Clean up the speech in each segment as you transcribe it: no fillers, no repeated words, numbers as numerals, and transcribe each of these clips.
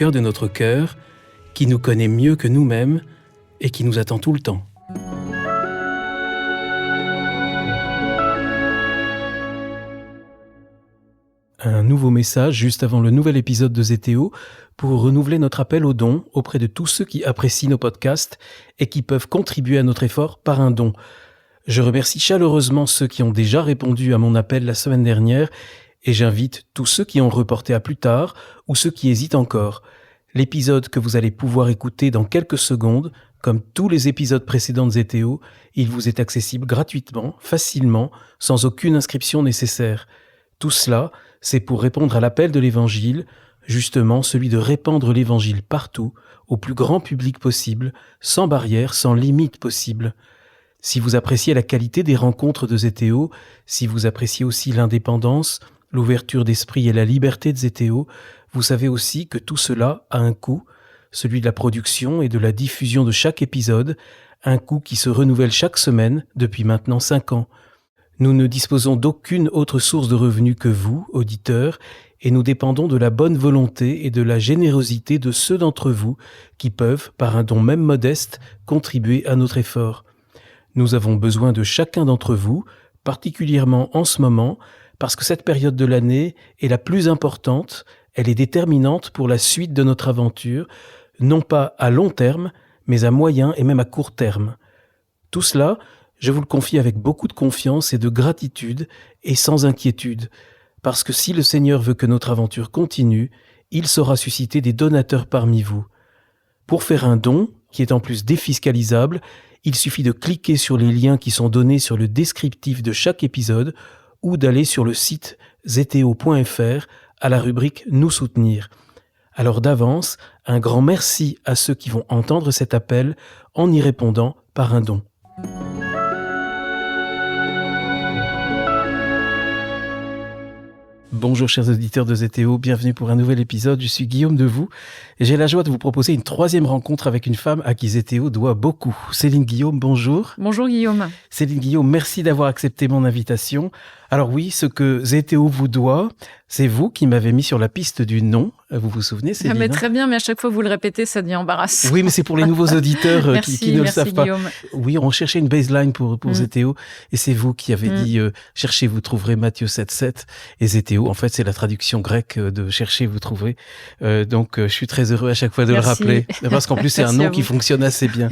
cœur de notre cœur, qui nous connaît mieux que nous-mêmes et qui nous attend tout le temps. Un nouveau message juste avant le nouvel épisode de Zétéo pour renouveler notre appel au don auprès de tous ceux qui apprécient nos podcasts et qui peuvent contribuer à notre effort par un don. Je remercie chaleureusement ceux qui ont déjà répondu à mon appel la semaine dernière et j'invite tous ceux qui ont reporté à plus tard ou ceux qui hésitent encore. L'épisode que vous allez pouvoir écouter dans quelques secondes, comme tous les épisodes précédents de Zétéo, il vous est accessible gratuitement, facilement, sans aucune inscription nécessaire. Tout cela, c'est pour répondre à l'appel de l'Évangile, justement celui de répandre l'Évangile partout, au plus grand public possible, sans barrière, sans limite possible. Si vous appréciez la qualité des rencontres de Zétéo, si vous appréciez aussi l'indépendance, l'ouverture d'esprit et la liberté de Zétéo, vous savez aussi que tout cela a un coût, celui de la production et de la diffusion de chaque épisode, un coût qui se renouvelle chaque semaine depuis maintenant 5 ans. Nous ne disposons d'aucune autre source de revenus que vous, auditeurs, et nous dépendons de la bonne volonté et de la générosité de ceux d'entre vous qui peuvent, par un don même modeste, contribuer à notre effort. Nous avons besoin de chacun d'entre vous, particulièrement en ce moment, parce que cette période de l'année est la plus importante, elle est déterminante pour la suite de notre aventure, non pas à long terme, mais à moyen et même à court terme. Tout cela, je vous le confie avec beaucoup de confiance et de gratitude et sans inquiétude, parce que si le Seigneur veut que notre aventure continue, il saura susciter des donateurs parmi vous. Pour faire un don, qui est en plus défiscalisable, il suffit de cliquer sur les liens qui sont donnés sur le descriptif de chaque épisode ou d'aller sur le site zeteo.fr à la rubrique « Nous soutenir ». Alors d'avance, un grand merci à ceux qui vont entendre cet appel en y répondant par un don. Bonjour chers auditeurs de Zétéo, bienvenue pour un nouvel épisode, je suis Guillaume Devoux et j'ai la joie de vous proposer une 3e rencontre avec une femme à qui Zétéo doit beaucoup. Céline Guillaume, bonjour. Bonjour Guillaume. Céline Guillaume, merci d'avoir accepté mon invitation. Alors oui, ce que Zétéo vous doit, c'est vous qui m'avez mis sur la piste du nom. Vous vous souvenez, Céline? Mais très bien, mais à chaque fois que vous le répétez, ça devient embarrassant. Oui, mais c'est pour les nouveaux auditeurs qui ne le savent pas. Guillaume. Oui, on cherchait une baseline pour Zétéo et c'est vous qui avez dit « Cherchez, vous trouverez Matthieu 7,7 » et Zétéo, en fait, c'est la traduction grecque de « Cherchez, vous trouverez ». Donc, je suis très heureux à chaque fois de le rappeler parce qu'en plus, c'est un nom qui fonctionne assez bien.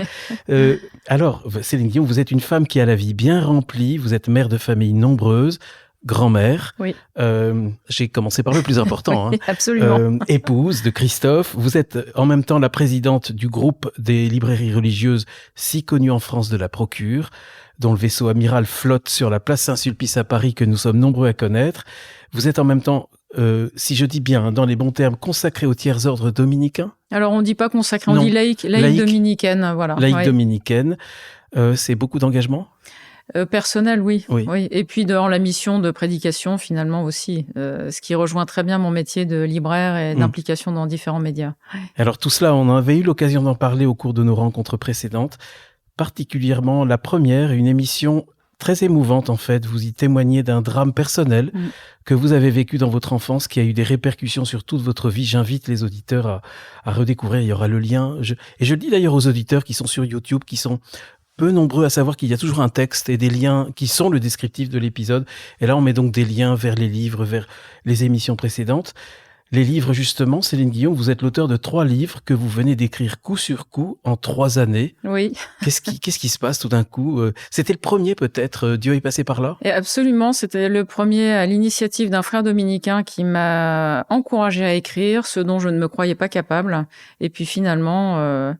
Alors, Céline Guillaume, vous êtes une femme qui a la vie bien remplie, vous êtes mère de famille nombreuse, grand-mère, oui. J'ai commencé par le plus important, oui, absolument. Épouse de Christophe, vous êtes en même temps la présidente du groupe des librairies religieuses si connu en France de la Procure, dont le vaisseau amiral flotte sur la place Saint-Sulpice à Paris que nous sommes nombreux à connaître. Vous êtes en même temps, si je dis bien, dans les bons termes, consacré au tiers-ordre dominicain. Alors on dit pas consacré, on dit laïque dominicaine, voilà. Laïque dominicaine, c'est beaucoup d'engagement. Personnel, oui. Et puis dans la mission de prédication, finalement aussi, ce qui rejoint très bien mon métier de libraire et d'implication dans différents médias. Alors tout cela, on avait eu l'occasion d'en parler au cours de nos rencontres précédentes, particulièrement la première, une émission très émouvante en fait. Vous y témoignez d'un drame personnel que vous avez vécu dans votre enfance, qui a eu des répercussions sur toute votre vie. J'invite les auditeurs à redécouvrir, il y aura le lien. Et je le dis d'ailleurs aux auditeurs qui sont sur YouTube, qui sont peu nombreux à savoir qu'il y a toujours un texte et des liens qui sont le descriptif de l'épisode. Et là, on met donc des liens vers les livres, vers les émissions précédentes. Les livres, justement, Céline Guillaume, vous êtes l'auteur de 3 livres que vous venez d'écrire coup sur coup en 3 années. Oui. Qu'est-ce qui se passe tout d'un coup? C'était le premier peut-être, Dieu est passé par là? Et absolument, c'était le premier à l'initiative d'un frère dominicain qui m'a encouragé à écrire, ce dont je ne me croyais pas capable. Et puis finalement...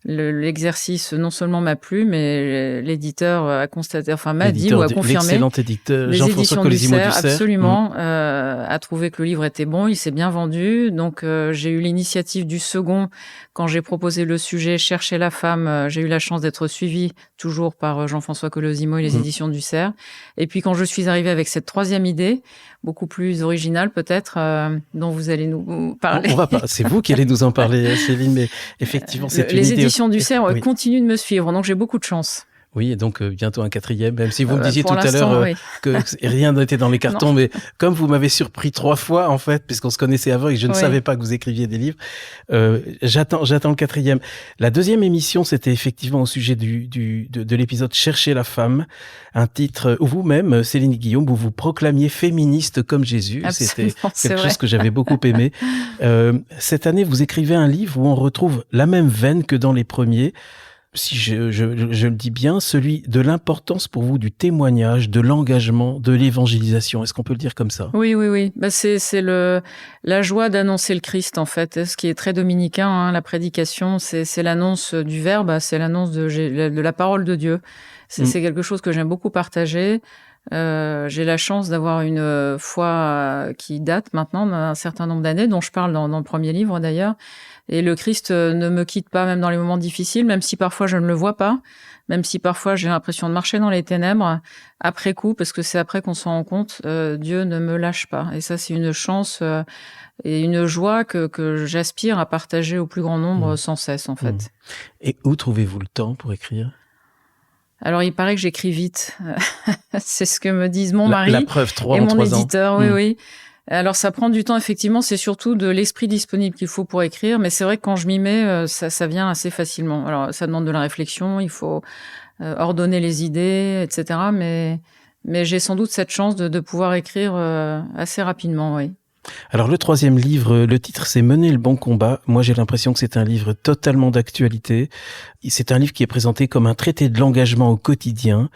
l'exercice non seulement m'a plu, mais l'éditeur a constaté, m'a dit ou a confirmé. L'excellent éditeur les Jean-François Colosimo du Cerf. Absolument, a trouvé que le livre était bon, il s'est bien vendu. Donc j'ai eu l'initiative du second quand j'ai proposé le sujet Chercher la femme. J'ai eu la chance d'être suivie toujours par Jean-François Colosimo et les éditions du Cerf. Et puis quand je suis arrivée avec cette 3e idée, beaucoup plus originale peut-être, dont vous allez nous parler. C'est vous qui allez nous en parler, Céline, mais effectivement, c'est une idée. Les éditions du Cerf continuent de me suivre, donc j'ai beaucoup de chance. Oui, et donc bientôt un 4e, même si vous me disiez tout à l'heure oui. que rien n'était dans les cartons, mais comme vous m'avez surpris 3 fois, en fait, puisqu'on se connaissait avant et que je ne savais pas que vous écriviez des livres, j'attends le 4e. La 2e émission, c'était effectivement au sujet de l'épisode Chercher la femme, un titre où vous-même, Céline Guillaume, vous vous proclamiez féministe comme Jésus. Absolument, c'était quelque chose que j'avais beaucoup aimé. Cette année, vous écrivez un livre où on retrouve la même veine que dans les premiers. Si je le dis bien, celui de l'importance pour vous du témoignage, de l'engagement, de l'évangélisation. Est-ce qu'on peut le dire comme ça ? Oui. Bah, c'est la joie d'annoncer le Christ, en fait. Ce qui est très dominicain, hein, la prédication, c'est l'annonce du Verbe, c'est l'annonce de la parole de Dieu. C'est quelque chose que j'aime beaucoup partager. J'ai la chance d'avoir une foi qui date maintenant d'un certain nombre d'années, dont je parle dans le premier livre d'ailleurs. Et le Christ ne me quitte pas, même dans les moments difficiles, même si parfois je ne le vois pas, même si parfois j'ai l'impression de marcher dans les ténèbres, après coup, parce que c'est après qu'on s'en rend compte, Dieu ne me lâche pas. Et ça, c'est une chance et une joie que j'aspire à partager au plus grand nombre sans cesse, en fait. Et où trouvez-vous le temps pour écrire ? Alors, il paraît que j'écris vite. C'est ce que me disent mon mari la preuve, 3 et en mon 3 ans. éditeur. Oui. Alors, ça prend du temps, effectivement. C'est surtout de l'esprit disponible qu'il faut pour écrire. Mais c'est vrai que quand je m'y mets, ça vient assez facilement. Alors, ça demande de la réflexion. Il faut ordonner les idées, etc. Mais j'ai sans doute cette chance de pouvoir écrire assez rapidement, oui. Alors le 3e livre, le titre c'est Mener le bon combat. Moi j'ai l'impression que c'est un livre totalement d'actualité. C'est un livre qui est présenté comme un traité de l'engagement au quotidien,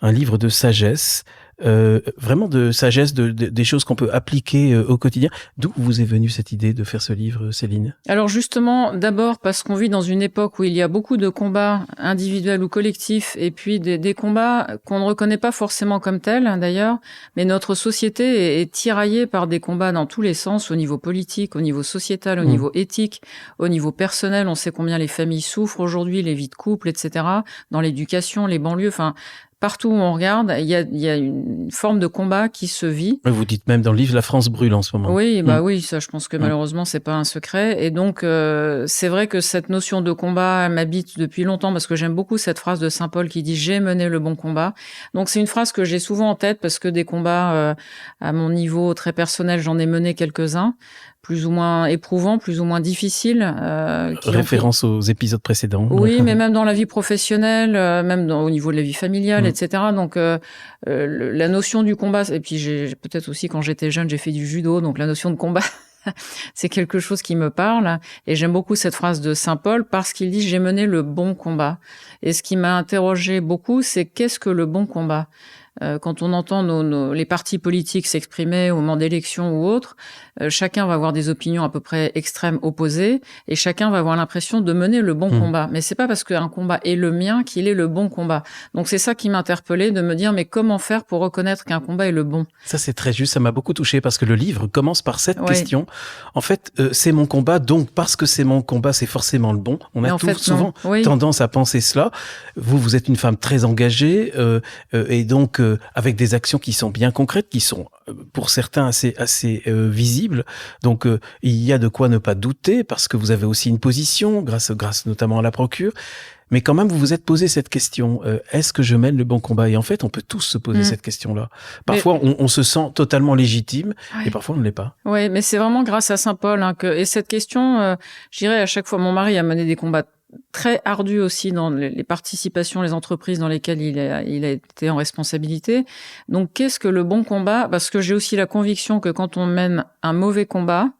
un livre de sagesse, vraiment de sagesse, des choses qu'on peut appliquer au quotidien. D'où vous est venue cette idée de faire ce livre, Céline ? Alors justement, d'abord parce qu'on vit dans une époque où il y a beaucoup de combats individuels ou collectifs, et puis des combats qu'on ne reconnaît pas forcément comme tels, hein, d'ailleurs, mais notre société est tiraillée par des combats dans tous les sens, au niveau politique, au niveau sociétal, au niveau éthique, au niveau personnel. On sait combien les familles souffrent aujourd'hui, les vies de couple, etc., dans l'éducation, les banlieues, enfin... Partout où on regarde, il y a une forme de combat qui se vit. Vous dites même dans le livre, la France brûle en ce moment. Oui, oui, ça, je pense que malheureusement, c'est pas un secret. Et donc, c'est vrai que cette notion de combat, elle m'habite depuis longtemps parce que j'aime beaucoup cette phrase de Saint Paul qui dit « J'ai mené le bon combat ». Donc, c'est une phrase que j'ai souvent en tête parce que des combats à mon niveau très personnel, j'en ai mené quelques-uns, plus ou moins éprouvants, plus ou moins difficiles. Référence aux épisodes précédents. Oui, mais même dans la vie professionnelle, même au niveau de la vie familiale, etc. Donc, la notion du combat, et puis peut-être aussi quand j'étais jeune, j'ai fait du judo, donc la notion de combat, c'est quelque chose qui me parle. Et j'aime beaucoup cette phrase de Saint Paul parce qu'il dit « J'ai mené le bon combat ». Et ce qui m'a interrogé beaucoup, c'est qu'est-ce que le bon combat ? Quand on entend les partis politiques s'exprimer au moment d'élections ou autres, chacun va avoir des opinions à peu près extrêmes opposées et chacun va avoir l'impression de mener le bon combat. Mais c'est pas parce qu'un combat est le mien qu'il est le bon combat. Donc c'est ça qui m'interpellait, de me dire mais comment faire pour reconnaître qu'un combat est le bon ? Ça c'est très juste, ça m'a beaucoup touché parce que le livre commence par cette question. En fait, c'est mon combat, donc parce que c'est mon combat, c'est forcément le bon. On a souvent tendance à penser cela. Vous êtes une femme très engagée et donc avec des actions qui sont bien concrètes, qui sont pour certains assez visibles. Donc il y a de quoi ne pas douter parce que vous avez aussi une position grâce notamment à la procure. Mais quand même, vous vous êtes posé cette question, est-ce que je mène le bon combat ? Et en fait, on peut tous se poser cette question-là. Parfois, on se sent totalement légitime et parfois, on ne l'est pas. Oui, mais c'est vraiment grâce à Saint Paul. Et cette question, je dirais à chaque fois, mon mari a mené des combats très ardu aussi dans les participations, les entreprises dans lesquelles il a été en responsabilité. Donc, qu'est-ce que le bon combat ? Parce que j'ai aussi la conviction que quand on mène un mauvais combat,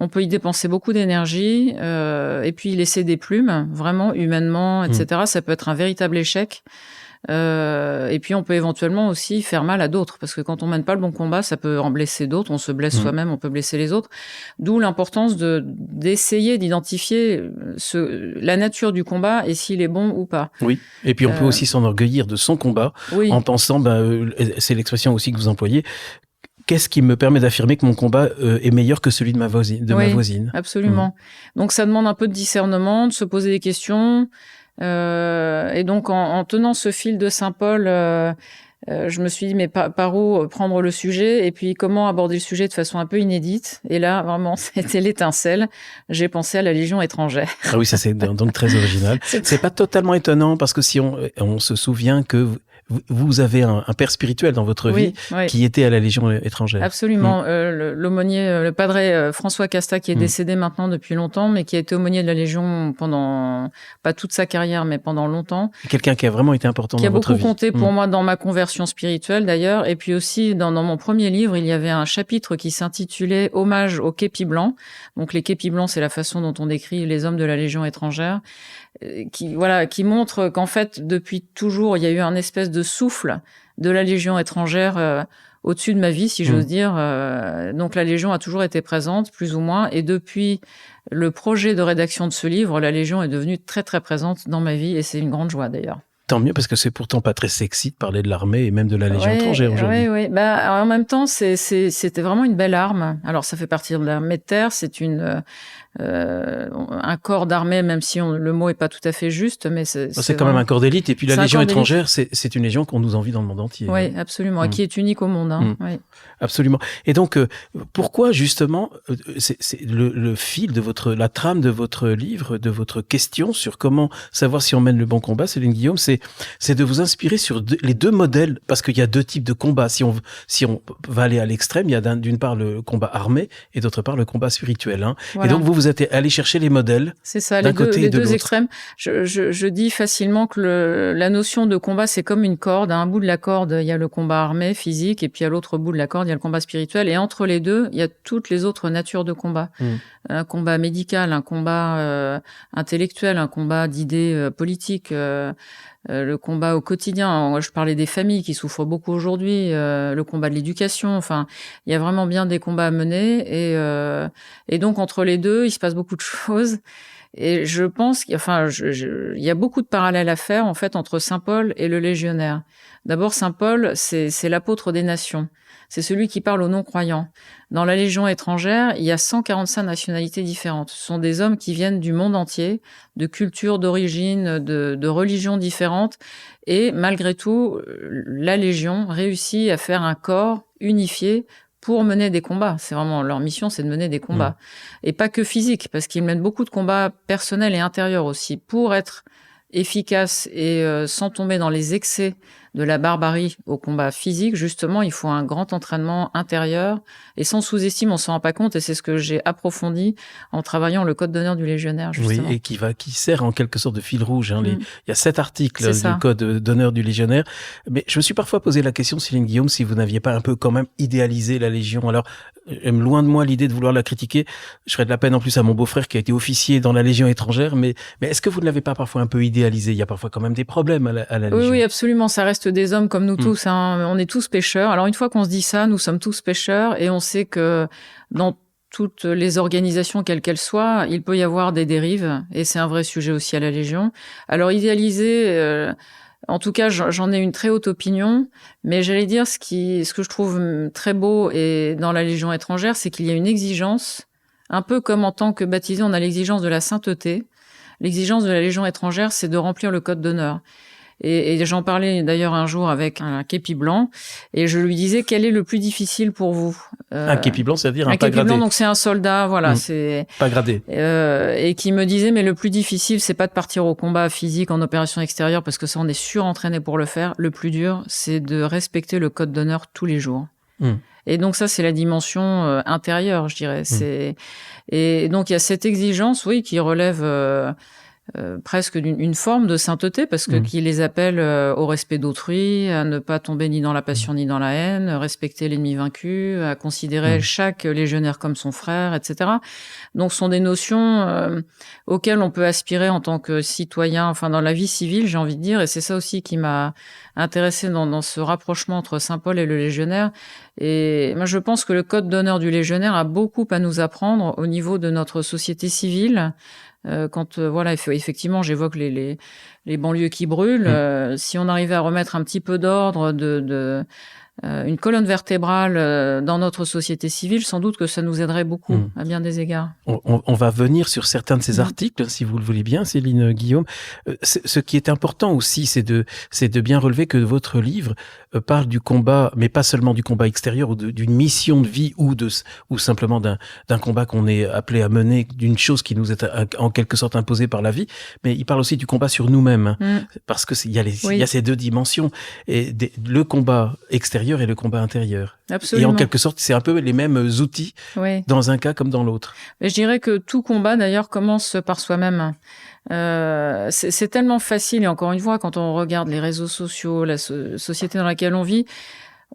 on peut y dépenser beaucoup d'énergie et puis laisser des plumes, vraiment, humainement, etc. Ça peut être un véritable échec. Et puis on peut éventuellement aussi faire mal à d'autres parce que quand on mène pas le bon combat, ça peut en blesser d'autres, on se blesse soi-même, on peut blesser les autres. D'où l'importance d'essayer d'identifier la nature du combat et s'il est bon ou pas. Oui. Et puis on peut aussi s'enorgueillir de son combat en pensant, c'est l'expression aussi que vous employez. Qu'est-ce qui me permet d'affirmer que mon combat est meilleur que celui de ma voisine ? Absolument. Donc ça demande un peu de discernement, de se poser des questions. Et donc en tenant ce fil de Saint Paul, je me suis dit, mais par où prendre le sujet et puis comment aborder le sujet de façon un peu inédite. Et là, vraiment, c'était l'étincelle. J'ai pensé à la Légion étrangère. Ah oui, ça c'est donc très original. C'est pas totalement étonnant parce que si on se souvient que vous avez un père spirituel dans votre vie qui était à la Légion étrangère. Absolument. L'aumônier, le padre François Casta, qui est décédé maintenant depuis longtemps, mais qui a été aumônier de la Légion pendant, pas toute sa carrière, mais pendant longtemps. Quelqu'un qui a vraiment été important dans votre vie. Qui a beaucoup compté pour moi dans ma conversion spirituelle d'ailleurs. Et puis aussi, dans mon premier livre, il y avait un chapitre qui s'intitulait « Hommage aux képis blancs ». Donc les képis blancs, c'est la façon dont on décrit les hommes de la Légion étrangère. Qui montre qu'en fait, depuis toujours, il y a eu un espèce de souffle de la Légion étrangère au-dessus de ma vie, si j'ose dire. Donc la Légion a toujours été présente, plus ou moins, et depuis le projet de rédaction de ce livre, la Légion est devenue très très présente dans ma vie, et c'est une grande joie d'ailleurs. Tant mieux, parce que c'est pourtant pas très sexy de parler de l'armée et même de la Légion étrangère aujourd'hui. Oui. En même temps, c'était vraiment une belle arme. Alors, ça fait partie de l'armée de terre. C'est un corps d'armée, même si le mot est pas tout à fait juste, mais c'est quand même un corps d'élite. Et puis la Légion étrangère, c'est une légion qu'on nous envie dans le monde entier. Oui, absolument, et qui est unique au monde. Oui. Absolument. Et donc, pourquoi justement, c'est le fil de la trame de votre livre, de votre question sur comment savoir si on mène le bon combat, Céline Guillaume, c'est de vous inspirer sur les deux modèles, parce qu'il y a deux types de combats. Si on va aller à l'extrême, il y a d'une part le combat armé et d'autre part le combat spirituel. Voilà. Et donc vous êtes allé chercher les modèles. C'est ça, les deux extrêmes. Je dis facilement que la notion de combat, c'est comme une corde. À un bout de la corde, il y a le combat armé, physique, et puis à l'autre bout de la corde, il y a le combat spirituel. Et entre les deux, il y a toutes les autres natures de combat. Un combat médical, un combat intellectuel, un combat d'idées politiques, le combat au quotidien. Je parlais des familles qui souffrent beaucoup aujourd'hui, le combat de l'éducation. Enfin, il y a vraiment bien des combats à mener. Et donc, entre les deux, il se passe beaucoup de choses. Et je pense il y a beaucoup de parallèles à faire, en fait, entre Saint Paul et le légionnaire. D'abord, Saint Paul, c'est l'apôtre des nations. C'est celui qui parle aux non-croyants. Dans la Légion étrangère, il y a 145 nationalités différentes. Ce sont des hommes qui viennent du monde entier, de cultures, d'origines, de religions différentes. Et malgré tout, la Légion réussit à faire un corps unifié pour mener des combats. C'est vraiment leur mission, c'est de mener des combats. Et pas que physiques, parce qu'ils mènent beaucoup de combats personnels et intérieurs aussi, pour être efficace et sans tomber dans les excès de la barbarie au combat physique. Justement, il faut un grand entraînement intérieur et sans sous-estime, on s'en rend pas compte, et c'est ce que j'ai approfondi en travaillant le code d'honneur du légionnaire, justement. Oui, et qui sert en quelque sorte de fil rouge. Il y a 7 articles du code d'honneur du légionnaire. Mais je me suis parfois posé la question, Céline Guillaume, si vous n'aviez pas un peu quand même idéalisé la Légion. Alors, loin de moi l'idée de vouloir la critiquer. Je ferais de la peine en plus à mon beau-frère qui a été officier dans la Légion étrangère. Mais est-ce que vous ne l'avez pas parfois un peu idéalisé? Il y a parfois quand même des problèmes à la Légion. Oui, absolument. Ça reste des hommes comme nous tous. On est tous pécheurs. Alors, une fois qu'on se dit ça, nous sommes tous pécheurs, et on sait que dans toutes les organisations, quelles qu'elles soient, il peut y avoir des dérives, et c'est un vrai sujet aussi à la Légion. Alors, idéaliser, en tout cas, j'en ai une très haute opinion, mais j'allais dire ce que je trouve très beau et dans la Légion étrangère, c'est qu'il y a une exigence, un peu comme en tant que baptisé, on a l'exigence de la sainteté. L'exigence de la Légion étrangère, c'est de remplir le code d'honneur. Et j'en parlais d'ailleurs un jour avec un képi blanc, et je lui disais, quel est le plus difficile pour vous? Un képi blanc, c'est-à-dire un pas képi gradé. Blanc, donc c'est un soldat, voilà, c'est pas gradé. Et qui me disait, mais le plus difficile, c'est pas de partir au combat physique en opération extérieure, parce que ça, on est surentraîné pour le faire. Le plus dur, c'est de respecter le code d'honneur tous les jours. Et donc ça, c'est la dimension intérieure, je dirais. Et donc il y a cette exigence, oui, qui relève presque d'une forme de sainteté, parce que qui les appelle au respect d'autrui, à ne pas tomber ni dans la passion ni dans la haine, respecter l'ennemi vaincu, à considérer chaque légionnaire comme son frère, etc. Donc, ce sont des notions auxquelles on peut aspirer en tant que citoyen, enfin dans la vie civile, j'ai envie de dire, et c'est ça aussi qui m'a intéressée dans ce rapprochement entre Saint Paul et le légionnaire. Et moi, je pense que le code d'honneur du légionnaire a beaucoup à nous apprendre au niveau de notre société civile. Quand voilà, effectivement, j'évoque les banlieues qui brûlent. Si on arrivait à remettre un petit peu d'ordre, une colonne vertébrale dans notre société civile, sans doute que ça nous aiderait beaucoup à bien des égards. On va venir sur certains de ces articles, si vous le voulez bien, Céline Guillaume. Ce qui est important aussi, c'est de bien relever que votre livre parle du combat, mais pas seulement du combat extérieur ou d'une mission de vie ou simplement d'un combat qu'on est appelé à mener, d'une chose qui nous est en quelque sorte imposée par la vie, mais il parle aussi du combat sur nous-mêmes, parce que il y a ces deux dimensions, et le combat extérieur et le combat intérieur. Absolument. Et en quelque sorte, c'est un peu les mêmes outils dans un cas comme dans l'autre. Mais je dirais que tout combat, d'ailleurs, commence par soi-même. C'est tellement facile, et encore une fois, quand on regarde les réseaux sociaux, la société dans laquelle on vit,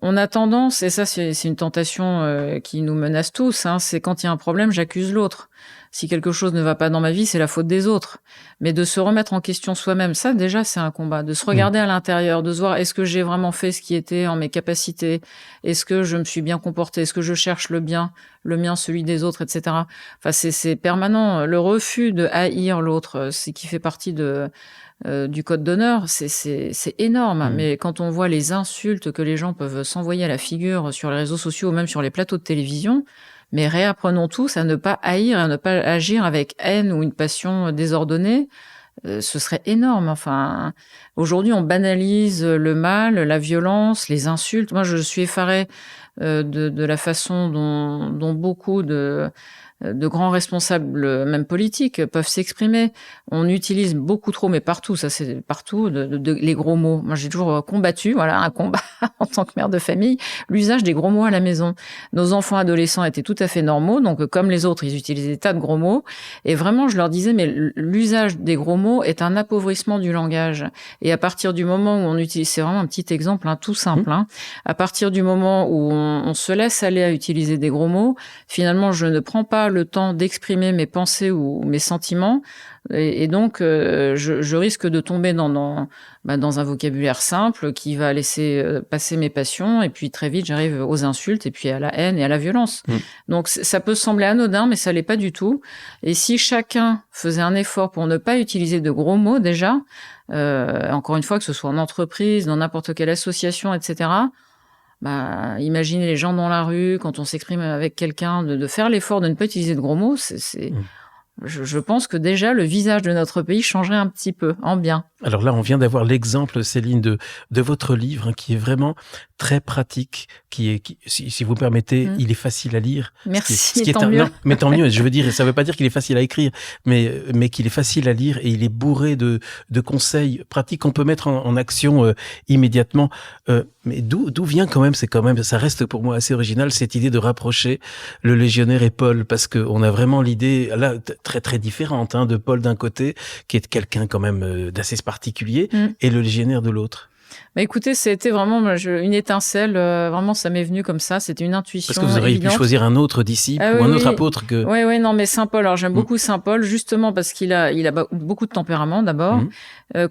on a tendance, et ça c'est une tentation qui nous menace tous, c'est quand il y a un problème, j'accuse l'autre. Si quelque chose ne va pas dans ma vie, c'est la faute des autres. Mais de se remettre en question soi-même, ça déjà c'est un combat. De se regarder à l'intérieur, de se voir, est-ce que j'ai vraiment fait ce qui était en mes capacités? Est-ce que je me suis bien comporté? Est-ce que je cherche le bien, le mien, celui des autres, etc. Enfin, c'est permanent. Le refus de haïr l'autre, c'est qui fait partie du code d'honneur, c'est énorme. Mais quand on voit les insultes que les gens peuvent s'envoyer à la figure sur les réseaux sociaux ou même sur les plateaux de télévision, mais réapprenons tous à ne pas haïr, à ne pas agir avec haine ou une passion désordonnée. Ce serait énorme. Enfin, aujourd'hui, on banalise le mal, la violence, les insultes. Moi, je suis effarée de la façon dont beaucoup de grands responsables, même politiques, peuvent s'exprimer. On utilise beaucoup trop, mais partout, ça c'est partout, les gros mots. Moi, j'ai toujours combattu, un combat en tant que mère de famille, l'usage des gros mots à la maison. Nos enfants adolescents étaient tout à fait normaux, donc comme les autres, ils utilisaient des tas de gros mots. Et vraiment, je leur disais, mais l'usage des gros mots est un appauvrissement du langage. Et à partir du moment où on utilise, c'est vraiment un petit exemple, tout simple, à partir du moment où on se laisse aller à utiliser des gros mots, finalement, je ne prends pas le temps d'exprimer mes pensées ou mes sentiments, et donc je risque de tomber dans un vocabulaire simple qui va laisser passer mes passions, et puis très vite j'arrive aux insultes et puis à la haine et à la violence. Donc ça peut sembler anodin, mais ça l'est pas du tout. Et si chacun faisait un effort pour ne pas utiliser de gros mots déjà, encore une fois, que ce soit en entreprise, dans n'importe quelle association, etc., imaginez les gens dans la rue, quand on s'exprime avec quelqu'un, de faire l'effort de ne pas utiliser de gros mots, je pense que déjà le visage de notre pays changerait un petit peu, en bien. Alors là, on vient d'avoir l'exemple, Céline, de votre livre, qui est vraiment très pratique, si vous me permettez, il est facile à lire. Merci, tant mieux. Non, mais tant mieux, je veux dire, ça veut pas dire qu'il est facile à écrire, mais qu'il est facile à lire, et il est bourré de conseils pratiques qu'on peut mettre en action immédiatement. Mais d'où vient quand même, ça reste pour moi assez original, cette idée de rapprocher le légionnaire et Paul, parce que on a vraiment l'idée, là, très très différente, de Paul d'un côté, qui est quelqu'un quand même d'assez particulier, et le légionnaire de l'autre. Écoutez, c'était vraiment une étincelle, vraiment ça m'est venu comme ça, c'était une intuition. Parce que vous auriez pu choisir un autre disciple ou un autre apôtre que... Oui, non, mais Saint Paul, alors j'aime beaucoup Saint Paul, justement parce qu'il a beaucoup de tempérament d'abord,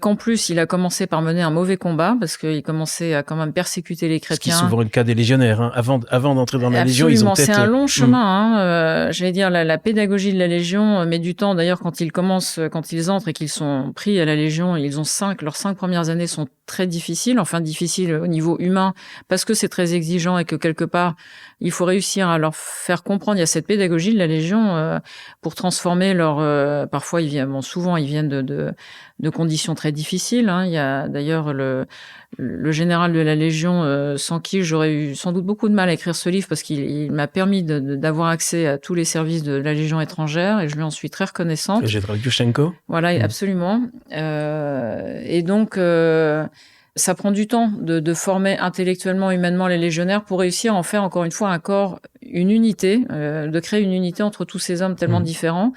qu'en plus il a commencé par mener un mauvais combat, parce qu'il commençait à quand même persécuter les chrétiens. Ce qui est souvent le cas des légionnaires, avant d'entrer dans la Légion, ils ont peut-être... c'est un long chemin, j'allais dire, la pédagogie de la Légion met du temps, d'ailleurs quand ils entrent et qu'ils sont pris à la Légion, leurs 5 premières années sont très difficiles au niveau humain, parce que c'est très exigeant et que quelque part, il faut réussir à leur faire comprendre. Il y a cette pédagogie de la Légion pour transformer parfois, souvent, ils viennent de conditions très difficiles. Il y a d'ailleurs le général de la Légion, sans qui j'aurais eu sans doute beaucoup de mal à écrire ce livre, parce qu'il m'a permis d'avoir accès à tous les services de la Légion étrangère, et je lui en suis très reconnaissante. Le général Yushchenko. Voilà, absolument. Et donc... ça prend du temps de former intellectuellement, humainement les légionnaires pour réussir à en faire encore une fois un corps, une unité, de créer une unité entre tous ces hommes tellement différents,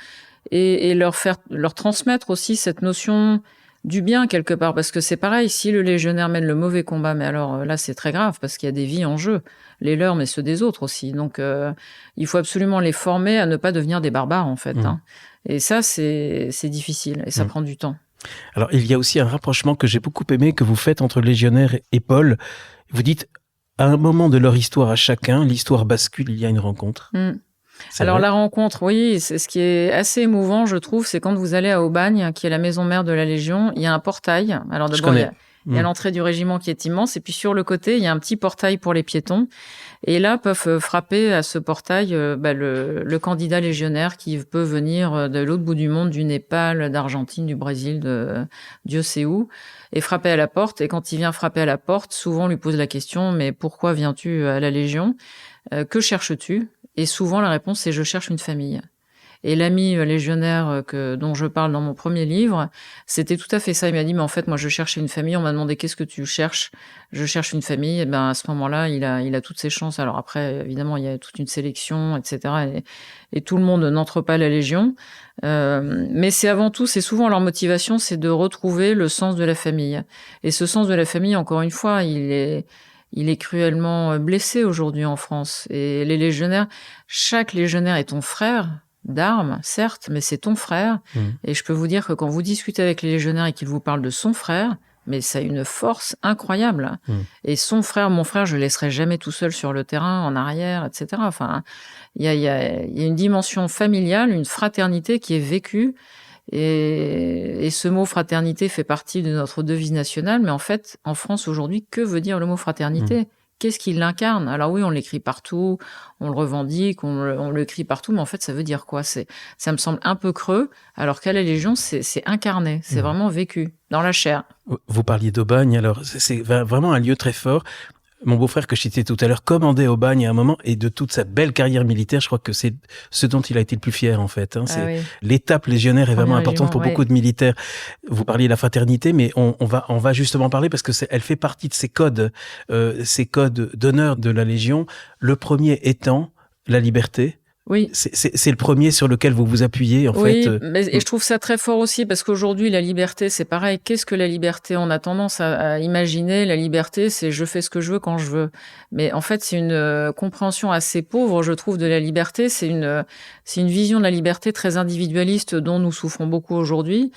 et leur transmettre aussi cette notion du bien quelque part, parce que c'est pareil, si le légionnaire mène le mauvais combat, mais alors là c'est très grave, parce qu'il y a des vies en jeu, les leurs mais ceux des autres aussi, donc il faut absolument les former à ne pas devenir des barbares en fait, et ça c'est difficile, et ça prend du temps. Alors, il y a aussi un rapprochement que j'ai beaucoup aimé que vous faites entre le légionnaire et Paul. Vous dites, à un moment de leur histoire à chacun, l'histoire bascule, il y a une rencontre. Alors la rencontre, oui, c'est ce qui est assez émouvant, je trouve, c'est quand vous allez à Aubagne, qui est la maison mère de la Légion, il y a un portail. Alors d'abord, Il y a l'entrée du régiment qui est immense. Et puis, sur le côté, il y a un petit portail pour les piétons. Et là, peuvent frapper à ce portail le candidat légionnaire qui peut venir de l'autre bout du monde, du Népal, d'Argentine, du Brésil, de Dieu sait où, et frapper à la porte. Et quand il vient frapper à la porte, souvent on lui pose la question, mais pourquoi viens-tu à la Légion? Que cherches-tu? Et souvent la réponse c'est je cherche une famille. Et l'ami légionnaire dont je parle dans mon premier livre, c'était tout à fait ça. Il m'a dit, mais en fait, moi, je cherchais une famille. On m'a demandé, qu'est-ce que tu cherches? Je cherche une famille. Et ben, à ce moment-là, il a toutes ses chances. Alors après, évidemment, il y a toute une sélection, etc. Et tout le monde n'entre pas à la Légion. Mais c'est avant tout, c'est souvent leur motivation, c'est de retrouver le sens de la famille. Et ce sens de la famille, encore une fois, il est cruellement blessé aujourd'hui en France. Et les légionnaires, chaque légionnaire est ton frère d'armes, certes, mais c'est ton frère. Et je peux vous dire que quand vous discutez avec les légionnaires et qu'ils vous parlent de son frère, mais ça a une force incroyable. Et son frère, mon frère, je le laisserai jamais tout seul sur le terrain, en arrière, etc. Enfin, il y a une dimension familiale, une fraternité qui est vécue. Et ce mot fraternité fait partie de notre devise nationale. Mais en fait, en France aujourd'hui, que veut dire le mot fraternité? Qu'est-ce qu'il incarne? Alors oui, on l'écrit partout, on le revendique, on le crie partout, mais en fait, ça veut dire quoi? Ça me semble un peu creux, alors qu'à la Légion, c'est incarné, c'est vraiment vécu, dans la chair. Vous parliez d'Aubagne, alors c'est vraiment un lieu très fort. Mon beau-frère que je citais tout à l'heure commandait au Bagne à un moment, et de toute sa belle carrière militaire, je crois que c'est ce dont il a été le plus fier en fait. Oui. L'étape légionnaire est vraiment importante pour beaucoup de militaires. Vous parliez de la fraternité, mais on va justement parler parce que elle fait partie de ces codes d'honneur de la Légion. Le premier étant la liberté. Oui. C'est le premier sur lequel vous vous appuyez, en fait. Oui, et je trouve ça très fort aussi, parce qu'aujourd'hui, la liberté, c'est pareil. Qu'est-ce que la liberté? On a tendance à imaginer la liberté, c'est je fais ce que je veux quand je veux. Mais en fait, c'est une compréhension assez pauvre, je trouve, de la liberté. C'est une vision de la liberté très individualiste dont nous souffrons beaucoup aujourd'hui.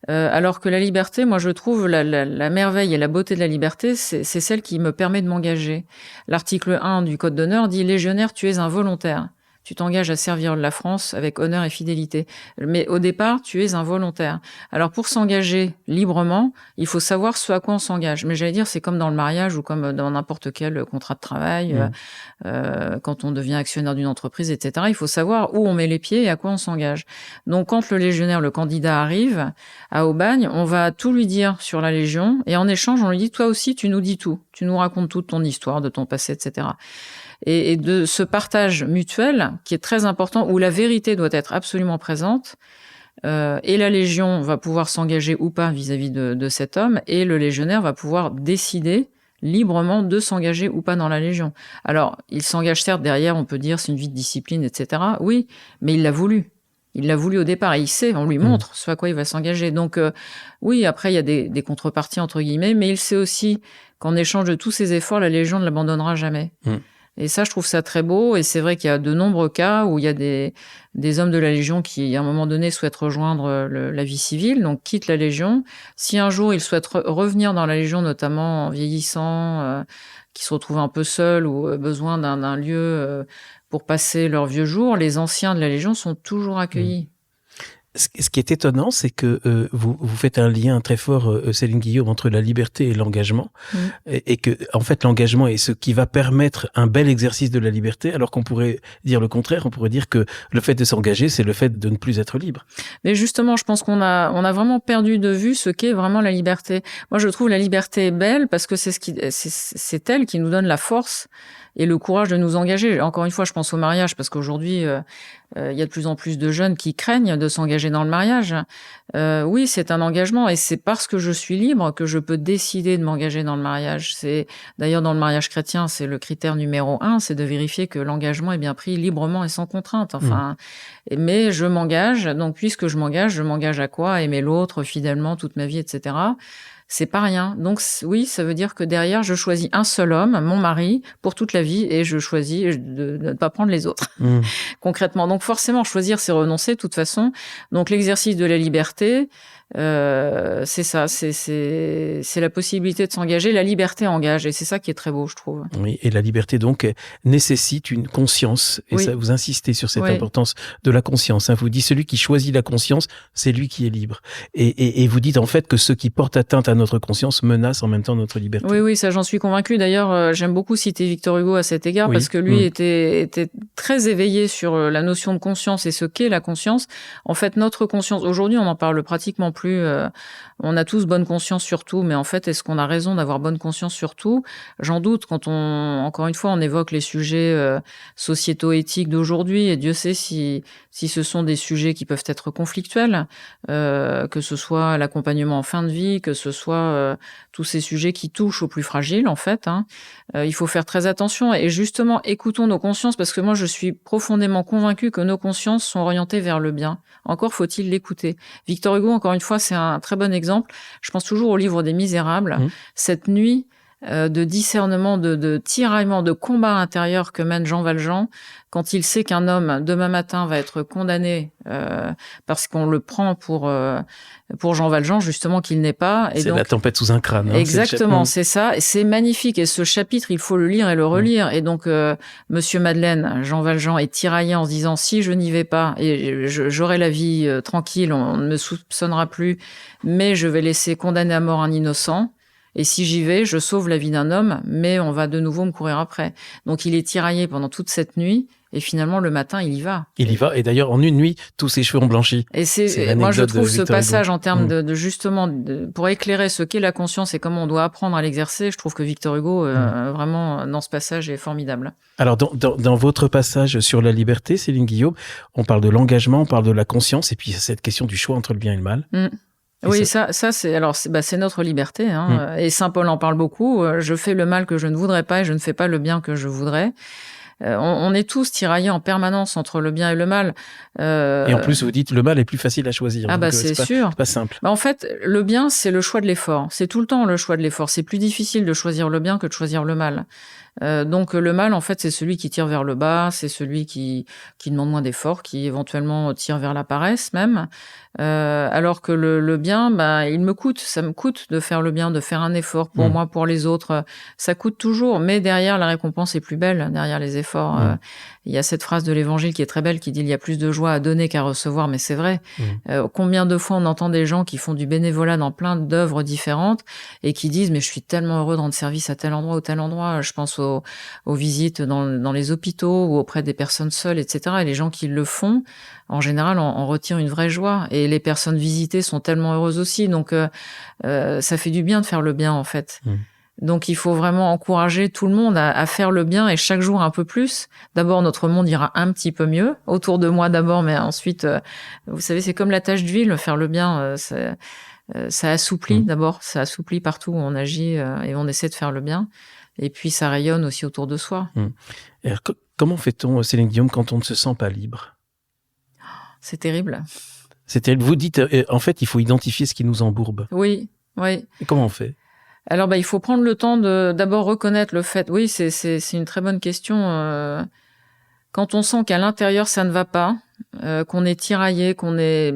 Alors que la liberté, moi, je trouve la merveille et la beauté de la liberté, c'est celle qui me permet de m'engager. L'article 1 du Code d'honneur dit « Légionnaire, tu es un volontaire ». Tu t'engages à servir la France avec honneur et fidélité. Mais au départ, tu es un volontaire. Alors, pour s'engager librement, il faut savoir ce à quoi on s'engage. Mais j'allais dire, c'est comme dans le mariage ou comme dans n'importe quel contrat de travail, quand on devient actionnaire d'une entreprise, etc. Il faut savoir où on met les pieds et à quoi on s'engage. Donc, quand le légionnaire, le candidat arrive à Aubagne, on va tout lui dire sur la Légion. Et en échange, on lui dit, toi aussi, tu nous dis tout. Tu nous racontes toute ton histoire, de ton passé, etc. Et de ce partage mutuel qui est très important, où la vérité doit être absolument présente, et la Légion va pouvoir s'engager ou pas vis-à-vis de cet homme, et le légionnaire va pouvoir décider librement de s'engager ou pas dans la Légion. Alors, il s'engage certes derrière, on peut dire c'est une vie de discipline, etc. Oui, mais il l'a voulu. Il l'a voulu au départ et il sait, on lui montre ce à quoi il va s'engager. Donc oui, après il y a des contreparties entre guillemets, mais il sait aussi qu'en échange de tous ses efforts, la Légion ne l'abandonnera jamais. Et ça, je trouve ça très beau. Et c'est vrai qu'il y a de nombreux cas où il y a des hommes de la Légion qui, à un moment donné, souhaitent rejoindre la vie civile, donc quittent la Légion. Si un jour ils souhaitent revenir dans la Légion, notamment en vieillissant, qui se retrouvent un peu seuls ou besoin d'un lieu pour passer leurs vieux jours, les anciens de la Légion sont toujours accueillis. Ce qui est étonnant, c'est que vous faites un lien très fort, Céline Guillaume, entre la liberté et l'engagement, et que en fait l'engagement est ce qui va permettre un bel exercice de la liberté, alors qu'on pourrait dire le contraire. On pourrait dire que le fait de s'engager, c'est le fait de ne plus être libre. Mais justement, je pense qu'on a vraiment perdu de vue ce qu'est vraiment la liberté. Moi, je trouve la liberté belle parce que c'est elle qui nous donne la force et le courage de nous engager. Encore une fois, je pense au mariage parce qu'aujourd'hui, il y a de plus en plus de jeunes qui craignent de s'engager dans le mariage. Oui, c'est un engagement et c'est parce que je suis libre que je peux décider de m'engager dans le mariage. C'est d'ailleurs dans le mariage chrétien, c'est le critère numéro 1, c'est de vérifier que l'engagement est bien pris librement et sans contrainte. Enfin, mais je m'engage. Donc, puisque je m'engage à quoi? À aimer l'autre fidèlement toute ma vie, etc. C'est pas rien. Donc oui, ça veut dire que derrière, je choisis un seul homme, mon mari, pour toute la vie, et je choisis de ne pas prendre les autres, concrètement. Donc forcément, choisir, c'est renoncer, de toute façon. Donc l'exercice de la liberté, C'est ça, c'est la possibilité de s'engager. La liberté engage, et c'est ça qui est très beau, je trouve. Oui, et la liberté, donc, nécessite une conscience. Et Oui. ça, vous insistez sur cette Oui. importance de la conscience. Vous dites, celui qui choisit la conscience, c'est lui qui est libre. Et vous dites, en fait, que ceux qui portent atteinte à notre conscience menacent en même temps notre liberté. Oui, ça, j'en suis convaincue. D'ailleurs, j'aime beaucoup citer Victor Hugo à cet égard, parce que lui était très éveillé sur la notion de conscience et ce qu'est la conscience. En fait, notre conscience, aujourd'hui, on n'en parle pratiquement plus. On a tous bonne conscience sur tout, mais en fait, est-ce qu'on a raison d'avoir bonne conscience sur tout? J'en doute quand encore une fois, on évoque les sujets sociétaux éthiques d'aujourd'hui, et Dieu sait si ce sont des sujets qui peuvent être conflictuels, que ce soit l'accompagnement en fin de vie, que ce soit tous ces sujets qui touchent aux plus fragiles, en fait. Il faut faire très attention, et justement, écoutons nos consciences, parce que moi, je suis profondément convaincue que nos consciences sont orientées vers le bien. Encore faut-il l'écouter. Victor Hugo, encore une fois, c'est un très bon exemple. Je pense toujours au livre des Misérables. Cette nuit de discernement, de tiraillement, de combat intérieur que mène Jean Valjean, quand il sait qu'un homme, demain matin, va être condamné parce qu'on le prend pour Jean Valjean, justement, qu'il n'est pas. Et c'est donc, la tempête sous un crâne. Exactement, c'est ça. Et c'est magnifique. Et ce chapitre, il faut le lire et le relire. Et donc, Monsieur Madeleine, Jean Valjean, est tiraillé en se disant, si je n'y vais pas, et j'aurai la vie tranquille, on ne me soupçonnera plus, mais je vais laisser condamner à mort un innocent. Et si j'y vais, je sauve la vie d'un homme, mais on va de nouveau me courir après. Donc, il est tiraillé pendant toute cette nuit. Et finalement, le matin, il y va. Il y va. Et d'ailleurs, en une nuit, tous ses cheveux ont blanchi. Et moi, je trouve ce passage en termes de justement, pour éclairer ce qu'est la conscience et comment on doit apprendre à l'exercer, je trouve que Victor Hugo, vraiment, dans ce passage, est formidable. Alors, dans votre passage sur la liberté, Céline Guillaume, on parle de l'engagement, on parle de la conscience, et puis cette question du choix entre le bien et le mal. Oui, ça c'est notre liberté. Et Saint Paul en parle beaucoup. Je fais le mal que je ne voudrais pas et je ne fais pas le bien que je voudrais. On est tous tiraillés en permanence entre le bien et le mal. Et en plus, vous dites, le mal est plus facile à choisir. Ah, c'est sûr. C'est pas simple. En fait, le bien, c'est le choix de l'effort. C'est tout le temps le choix de l'effort. C'est plus difficile de choisir le bien que de choisir le mal. Donc le mal, en fait, c'est celui qui tire vers le bas, c'est celui qui demande moins d'efforts, qui éventuellement tire vers la paresse même. Alors que le bien, ça me coûte de faire le bien, de faire un effort pour moi, pour les autres. Ça coûte toujours, mais derrière, la récompense est plus belle, derrière les efforts. Il y a cette phrase de l'Évangile qui est très belle, qui dit « Il y a plus de joie à donner qu'à recevoir », mais c'est vrai. Combien de fois on entend des gens qui font du bénévolat dans plein d'œuvres différentes et qui disent « Mais je suis tellement heureux de rendre service à tel endroit ou tel endroit ». Je pense aux visites dans les hôpitaux ou auprès des personnes seules, etc. Et les gens qui le font, en général, en retirent une vraie joie. Et les personnes visitées sont tellement heureuses aussi. Donc, ça fait du bien de faire le bien, en fait. Donc, il faut vraiment encourager tout le monde à faire le bien, et chaque jour un peu plus. D'abord, notre monde ira un petit peu mieux, autour de moi d'abord, mais ensuite, vous savez, c'est comme la tache d'huile, faire le bien, ça assouplit d'abord, ça assouplit partout où on agit et on essaie de faire le bien. Et puis, ça rayonne aussi autour de soi. Alors, comment fait-on, Céline Guillaume, quand on ne se sent pas libre ? C'est terrible. Vous dites, en fait, il faut identifier ce qui nous embourbe. Oui. Et comment on fait ? Alors, il faut prendre le temps de d'abord reconnaître le fait. Oui, c'est une très bonne question. Quand on sent qu'à l'intérieur, ça ne va pas, qu'on est tiraillé, qu'on est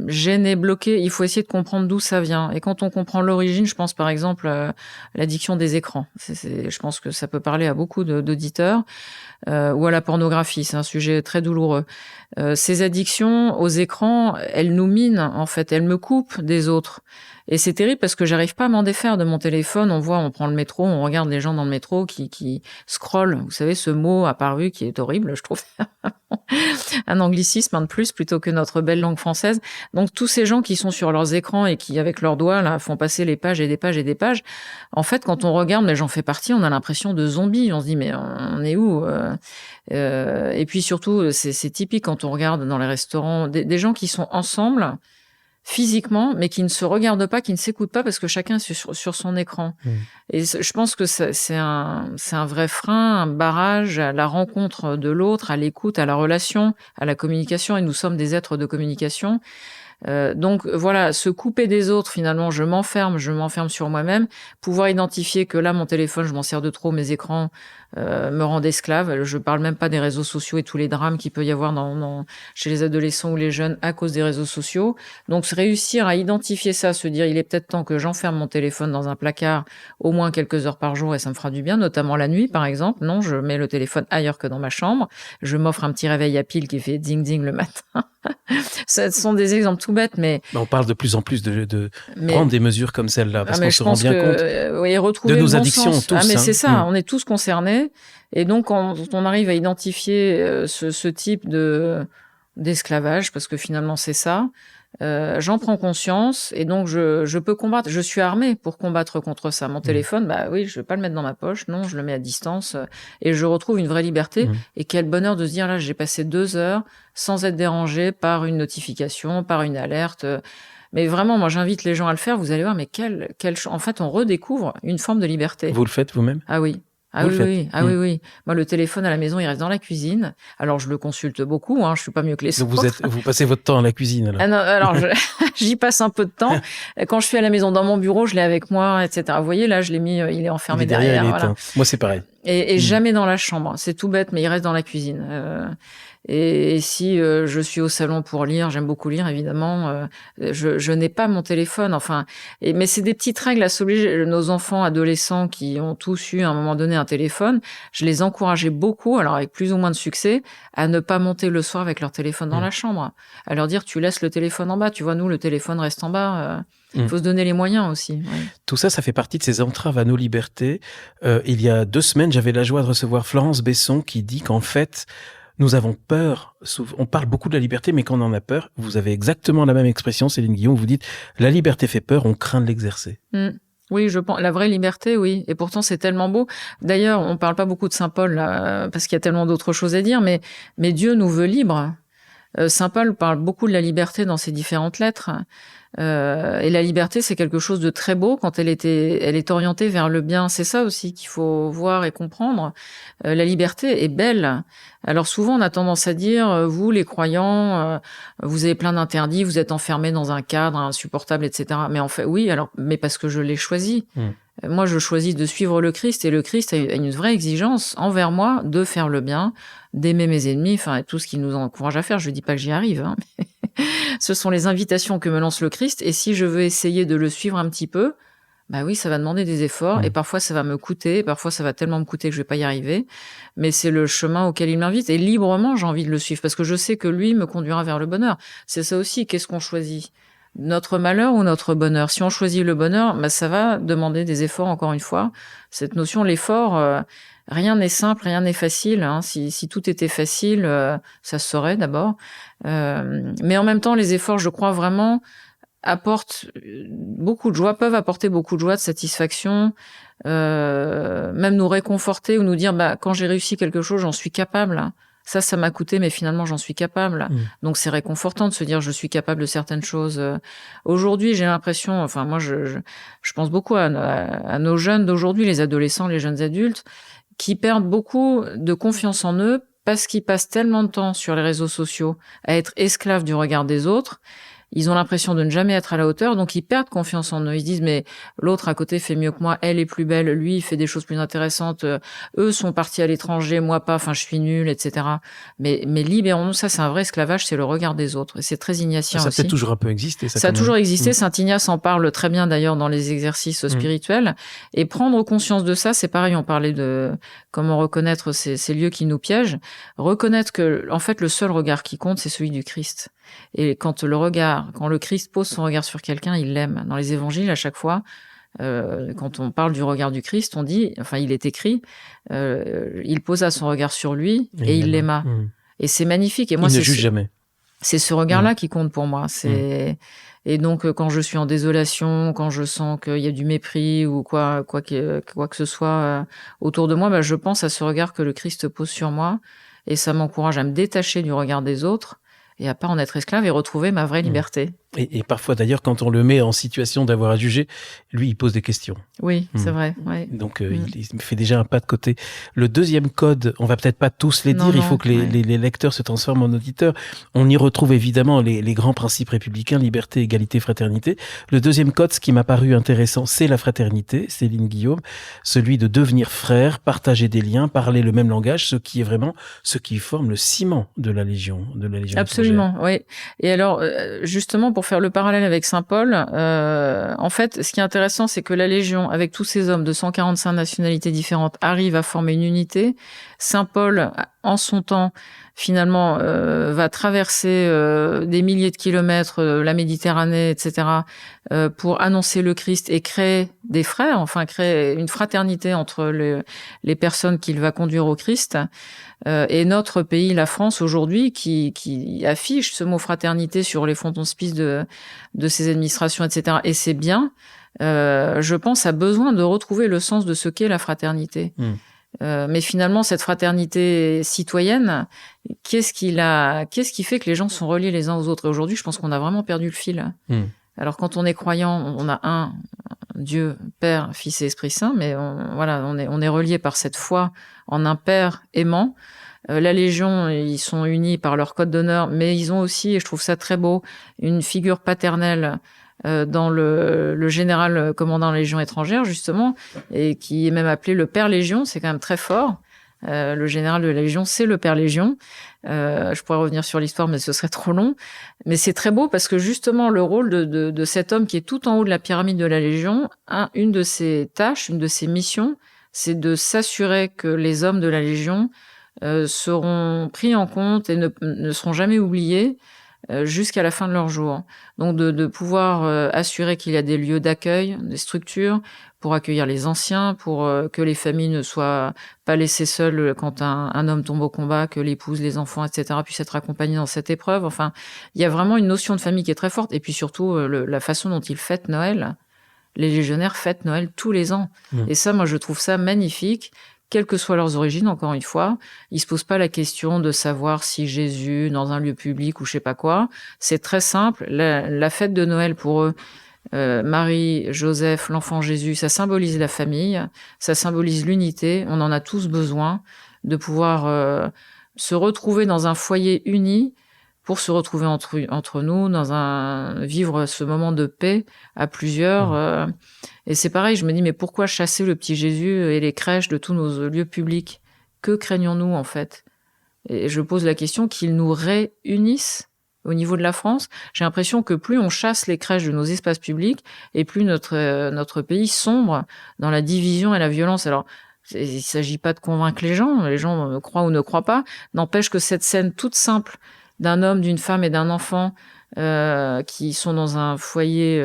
gêné, bloqué, il faut essayer de comprendre d'où ça vient. Et quand on comprend l'origine, je pense par exemple à l'addiction des écrans. Je pense que ça peut parler à beaucoup d'auditeurs. Ou à la pornographie, c'est un sujet très douloureux. Ces addictions aux écrans, elles nous minent, en fait, elles me coupent des autres. Et c'est terrible parce que j'arrive pas à m'en défaire de mon téléphone. On prend le métro, on regarde les gens dans le métro qui scrollent. Vous savez, ce mot apparu qui est horrible, je trouve. Un anglicisme, de plus, plutôt que notre belle langue française. Donc, tous ces gens qui sont sur leurs écrans et qui, avec leurs doigts, là, font passer les pages et des pages et des pages. En fait, quand on regarde, mais j'en fais partie, on a l'impression de zombies. On se dit, mais on est où? Et puis surtout, c'est typique quand on regarde dans les restaurants, des gens qui sont ensemble, physiquement, mais qui ne se regardent pas, qui ne s'écoutent pas parce que chacun est sur son écran. Et je pense que c'est un vrai frein, un barrage à la rencontre de l'autre, à l'écoute, à la relation, à la communication. Et nous sommes des êtres de communication. Donc voilà, se couper des autres, finalement, je m'enferme sur moi-même. Pouvoir identifier que là, mon téléphone, je m'en sers de trop, mes écrans me rendent esclave. Je parle même pas des réseaux sociaux et tous les drames qu'il peut y avoir chez les adolescents ou les jeunes à cause des réseaux sociaux. Donc réussir à identifier ça, se dire il est peut-être temps que j'enferme mon téléphone dans un placard au moins quelques heures par jour et ça me fera du bien, notamment la nuit par exemple. Non, je mets le téléphone ailleurs que dans ma chambre. Je m'offre un petit réveil à pile qui fait ding ding le matin. Ce sont des exemples tout bêtes, mais on parle de plus en plus de prendre des mesures comme celle-là, parce qu'on se rend bien compte retrouver de nos le bon addictions sens. tous. Mais c'est ça, on est tous concernés. Et donc, quand on arrive à identifier ce type d'esclavage, parce que finalement c'est ça, j'en prends conscience et donc je peux combattre. Je suis armée pour combattre contre ça. Mon téléphone, bah oui, je vais pas le mettre dans ma poche, non, je le mets à distance et je retrouve une vraie liberté. Et quel bonheur de se dire là, j'ai passé 2 heures sans être dérangé par une notification, par une alerte. Mais vraiment, moi, j'invite les gens à le faire. Vous allez voir, mais en fait, on redécouvre une forme de liberté. Vous le faites vous-même? Ah oui. Ah oui. Moi, le téléphone à la maison, il reste dans la cuisine. Alors, je le consulte beaucoup, je suis pas mieux que les autres. Donc, vous passez votre temps à la cuisine, alors? Ah non, alors, j'y passe un peu de temps. Quand je suis à la maison, dans mon bureau, je l'ai avec moi, etc. Vous voyez, là, je l'ai mis, il est enfermé derrière. Voilà. Moi, c'est pareil. Et jamais dans la chambre. C'est tout bête, mais il reste dans la cuisine. Et si je suis au salon pour lire, j'aime beaucoup lire évidemment, je n'ai pas mon téléphone. Mais c'est des petites règles à s'obliger. Nos enfants adolescents qui ont tous eu à un moment donné un téléphone, je les encourageais beaucoup, alors avec plus ou moins de succès, à ne pas monter le soir avec leur téléphone dans la chambre, à leur dire tu laisses le téléphone en bas. Tu vois, nous le téléphone reste en bas. Il faut se donner les moyens aussi. Ouais. Tout ça, ça fait partie de ces entraves à nos libertés. Il y a 2 semaines, j'avais la joie de recevoir Florence Besson qui dit qu'en fait, nous avons peur. On parle beaucoup de la liberté, mais quand on en a peur, vous avez exactement la même expression, Céline Guillon, vous dites la liberté fait peur, on craint de l'exercer. Oui, je pense la vraie liberté, oui. Et pourtant, c'est tellement beau. D'ailleurs, on parle pas beaucoup de Saint Paul là, parce qu'il y a tellement d'autres choses à dire, mais Dieu nous veut libres. Saint Paul parle beaucoup de la liberté dans ses différentes lettres. Et la liberté, c'est quelque chose de très beau quand elle est orientée vers le bien. C'est ça aussi qu'il faut voir et comprendre. La liberté est belle. Alors souvent, on a tendance à dire, vous, les croyants, vous avez plein d'interdits, vous êtes enfermés dans un cadre insupportable, etc. Mais en fait, oui, mais parce que je l'ai choisi. Moi, je choisis de suivre le Christ et le Christ a une vraie exigence envers moi de faire le bien, d'aimer mes ennemis, et tout ce qu'il nous encourage à faire. Je dis pas que j'y arrive, mais ce sont les invitations que me lance le Christ. Et si je veux essayer de le suivre un petit peu, bah oui, ça va demander des efforts et parfois ça va me coûter, parfois ça va tellement me coûter que je vais pas y arriver. Mais c'est le chemin auquel il m'invite et librement j'ai envie de le suivre parce que je sais que lui me conduira vers le bonheur. C'est ça aussi. Qu'est-ce qu'on choisit? Notre malheur ou notre bonheur? Si on choisit le bonheur, ça va demander des efforts, encore une fois. Cette notion, l'effort, rien n'est simple, rien n'est facile. Si tout était facile, ça se saurait d'abord. Mais en même temps, les efforts, je crois vraiment, apportent beaucoup de joie, peuvent apporter beaucoup de joie, de satisfaction, même nous réconforter ou nous dire, quand j'ai réussi quelque chose, j'en suis capable. Ça m'a coûté, mais finalement, j'en suis capable. Donc, c'est réconfortant de se dire, je suis capable de certaines choses. Aujourd'hui, j'ai l'impression, moi, je pense beaucoup à nos jeunes d'aujourd'hui, les adolescents, les jeunes adultes, qui perdent beaucoup de confiance en eux parce qu'ils passent tellement de temps sur les réseaux sociaux à être esclaves du regard des autres. Ils ont l'impression de ne jamais être à la hauteur, donc ils perdent confiance en eux. Ils se disent, mais l'autre à côté fait mieux que moi, elle est plus belle, lui, il fait des choses plus intéressantes, eux sont partis à l'étranger, moi pas, je suis nulle, etc. Mais libérons-nous, ça c'est un vrai esclavage, c'est le regard des autres. Et c'est très ignatien aussi. Ça a peut-être toujours un peu existé. Ça a toujours existé, Saint Ignace en parle très bien d'ailleurs dans les exercices spirituels. Et prendre conscience de ça, c'est pareil, on parlait de comment reconnaître ces lieux qui nous piègent. Reconnaître que, en fait, le seul regard qui compte, c'est celui du Christ. Et quand le Christ pose son regard sur quelqu'un, il l'aime. Dans les évangiles, à chaque fois, quand on parle du regard du Christ, on dit, il est écrit, il posa son regard sur lui et il l'aima. Et c'est magnifique. Et moi, il ne juge jamais. C'est ce regard-là qui compte pour moi. Et donc, quand je suis en désolation, quand je sens qu'il y a du mépris ou quoi que ce soit autour de moi, je pense à ce regard que le Christ pose sur moi et ça m'encourage à me détacher du regard des autres et à pas en être esclave et retrouver ma vraie liberté. Et parfois, d'ailleurs, quand on le met en situation d'avoir à juger, lui, il pose des questions. Oui, c'est vrai. Ouais. Donc, il fait déjà un pas de côté. Le deuxième code, on va peut-être pas tous les dire, il faut que les lecteurs se transforment en auditeurs. On y retrouve évidemment les grands principes républicains, liberté, égalité, fraternité. Le deuxième code, ce qui m'a paru intéressant, c'est la fraternité, Céline Guillaume, celui de devenir frère, partager des liens, parler le même langage, ce qui est vraiment ce qui forme le ciment de la Légion Absolument, oui. Et alors, justement, pour faire le parallèle avec Saint Paul, en fait, ce qui est intéressant, c'est que la Légion, avec tous ces hommes de 145 nationalités différentes, arrive à former une unité. Saint Paul, en son temps, finalement, va traverser des milliers de kilomètres, la Méditerranée, etc., pour annoncer le Christ et créer des frères, enfin créer une fraternité entre les personnes qu'il va conduire au Christ. Et notre pays, la France, aujourd'hui, qui affiche ce mot fraternité sur les frontispices de ses administrations, etc., et c'est bien, je pense, a besoin de retrouver le sens de ce qu'est la fraternité. Mais finalement, cette fraternité citoyenne, qu'est-ce qui fait que les gens sont reliés les uns aux autres? Et aujourd'hui, je pense qu'on a vraiment perdu le fil. Alors, quand on est croyant, on a un Dieu, Père, Fils et Esprit Saint, mais on est reliés par cette foi en un Père aimant. La Légion, ils sont unis par leur code d'honneur, mais ils ont aussi, et je trouve ça très beau, une figure paternelle dans le général commandant la Légion étrangère, justement, et qui est même appelé le Père Légion, c'est quand même très fort. Le général de la Légion, c'est le Père Légion. Je pourrais revenir sur l'histoire, mais ce serait trop long. Mais c'est très beau parce que justement, le rôle de cet homme qui est tout en haut de la pyramide de la Légion, une de ses tâches, une de ses missions, c'est de s'assurer que les hommes de la Légion seront pris en compte et ne seront jamais oubliés jusqu'à la fin de leur jour. Donc de pouvoir assurer qu'il y a des lieux d'accueil, des structures pour accueillir les anciens, pour que les familles ne soient pas laissées seules quand un homme tombe au combat, que l'épouse, les enfants, etc. puissent être accompagnés dans cette épreuve. Enfin, il y a vraiment une notion de famille qui est très forte. Et puis surtout, la façon dont ils fêtent Noël. Les légionnaires fêtent Noël tous les ans. Et ça, moi, je trouve ça magnifique. Quelles que soient leurs origines, encore une fois, ils se posent pas la question de savoir si Jésus, dans un lieu public ou je sais pas quoi. C'est très simple. La fête de Noël pour eux, Marie, Joseph, l'enfant Jésus, ça symbolise la famille, ça symbolise l'unité. On en a tous besoin de pouvoir se retrouver dans un foyer uni pour se retrouver entre nous, vivre ce moment de paix à plusieurs. Et c'est pareil, je me dis, mais pourquoi chasser le petit Jésus et les crèches de tous nos lieux publics? Que craignons-nous, en fait? Et je pose la question qu'ils nous réunissent au niveau de la France. J'ai l'impression que plus on chasse les crèches de nos espaces publics, et plus notre pays sombre dans la division et la violence. Alors, il ne s'agit pas de convaincre les gens croient ou ne croient pas. N'empêche que cette scène toute simple d'un homme, d'une femme et d'un enfant qui sont dans un foyer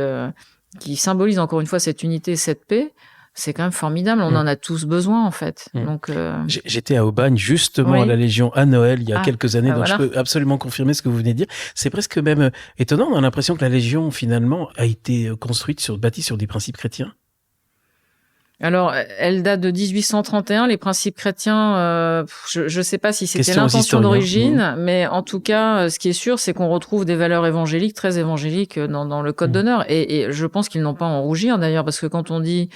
qui symbolise encore une fois cette unité et cette paix, c'est quand même formidable. On en a tous besoin, en fait. Donc, J'étais à Aubagne, justement, à la Légion, à Noël, il y a quelques années, donc voilà. je peux absolument confirmer ce que vous venez de dire. C'est presque même étonnant, on a l'impression que la Légion, finalement, a été bâtie sur des principes chrétiens. Alors, elle date de 1831. Les principes chrétiens, je sais pas si c'était l'intention d'origine, mais en tout cas, ce qui est sûr, c'est qu'on retrouve des valeurs évangéliques, très évangéliques, dans le code d'honneur. Et je pense qu'ils n'ont pas à en rougir, d'ailleurs, parce que quand on dit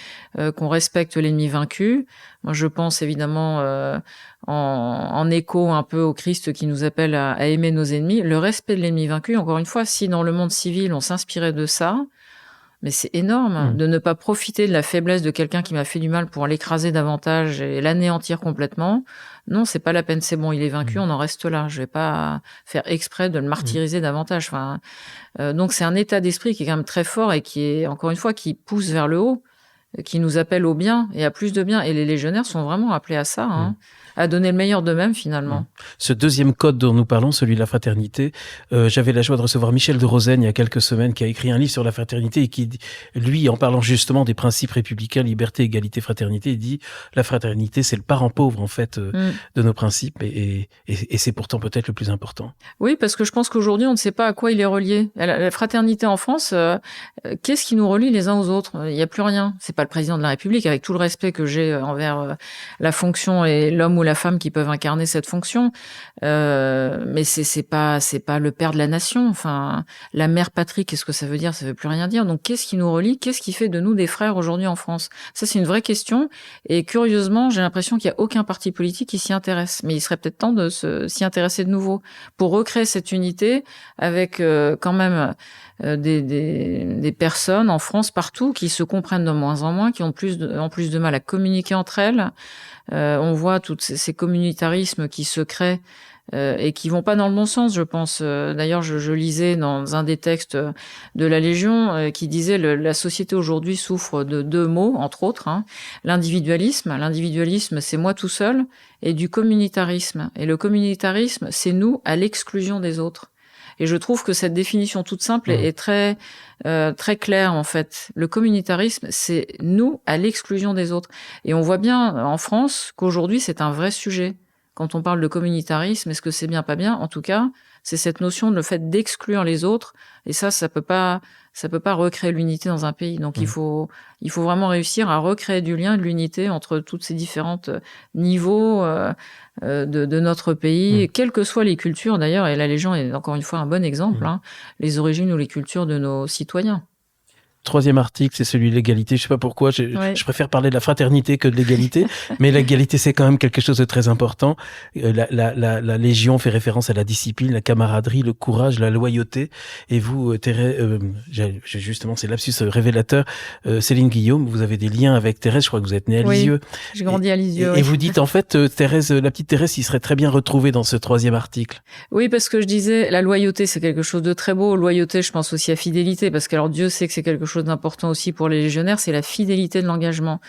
qu'on respecte l'ennemi vaincu, moi, je pense évidemment en écho un peu au Christ qui nous appelle à aimer nos ennemis. Le respect de l'ennemi vaincu, encore une fois, si dans le monde civil, on s'inspirait de ça, mais c'est énorme de ne pas profiter de la faiblesse de quelqu'un qui m'a fait du mal pour l'écraser davantage et l'anéantir complètement. Non, c'est pas la peine, c'est bon, il est vaincu, on en reste là. Je vais pas faire exprès de le martyriser davantage. Enfin, donc c'est un état d'esprit qui est quand même très fort et qui est, encore une fois, qui pousse vers le haut, qui nous appelle au bien et à plus de bien. Et les légionnaires sont vraiment appelés à ça, à donner le meilleur d'eux-mêmes finalement. Ce deuxième code dont nous parlons, celui de la fraternité, j'avais la joie de recevoir Michel de Rosen il y a quelques semaines, qui a écrit un livre sur la fraternité et qui, lui, en parlant justement des principes républicains, liberté, égalité, fraternité, il dit la fraternité, c'est le parent pauvre en fait de nos principes et c'est pourtant peut-être le plus important. Oui, parce que je pense qu'aujourd'hui, on ne sait pas à quoi il est relié. La fraternité en France, qu'est-ce qui nous relie les uns aux autres? Il n'y a plus rien. C'est pas le président de la République, avec tout le respect que j'ai envers la fonction et l'homme ou ou la femme qui peuvent incarner cette fonction. Mais c'est pas le père de la nation. Enfin, la mère patrie, qu'est-ce que ça veut dire? Ça veut plus rien dire. Donc, qu'est-ce qui nous relie? Qu'est-ce qui fait de nous des frères aujourd'hui en France? Ça, c'est une vraie question. Et curieusement, j'ai l'impression qu'il y a aucun parti politique qui s'y intéresse. Mais il serait peut-être temps de s'y intéresser de nouveau pour recréer cette unité avec quand même des personnes en France partout qui se comprennent de moins en moins, qui ont en plus de mal à communiquer entre elles. On voit tous ces communautarismes qui se créent et qui vont pas dans le bon sens, je pense. D'ailleurs, je lisais dans un des textes de la Légion qui disait la société aujourd'hui souffre de 2 mots, entre autres, hein. L'individualisme. L'individualisme, c'est moi tout seul, et du communautarisme. Et le communautarisme, c'est nous à l'exclusion des autres. Et je trouve que cette définition toute simple est très très claire en fait. Le communautarisme, c'est nous à l'exclusion des autres. Et on voit bien en France qu'aujourd'hui c'est un vrai sujet. Quand on parle de communautarisme, est-ce que c'est bien, pas bien? En tout cas, c'est cette notion de le fait d'exclure les autres. Et ça peut pas recréer l'unité dans un pays. Donc il faut vraiment réussir à recréer du lien, de l'unité entre toutes ces différentes niveaux de notre pays, quelles que soient les cultures d'ailleurs. Et la Légion est encore une fois un bon exemple, hein, les origines ou les cultures de nos citoyens. 3e article, c'est celui de l'égalité. Je sais pas pourquoi, je préfère parler de la fraternité que de l'égalité, mais l'égalité, c'est quand même quelque chose de très important. La Légion fait référence à la discipline, la camaraderie, le courage, la loyauté. Et vous, Thérèse, justement, c'est lapsus révélateur. Céline Guillaume, vous avez des liens avec Thérèse. Je crois que vous êtes née à Lisieux. J'ai grandi à Lisieux. Et vous dites, en fait, Thérèse, la petite Thérèse, il serait très bien retrouvée dans ce 3e article. Oui, parce que je disais, la loyauté, c'est quelque chose de très beau. Loyauté, je pense aussi à fidélité, parce qu'alors Dieu sait que c'est quelque chose d'important aussi pour les légionnaires, c'est la fidélité de l'engagement.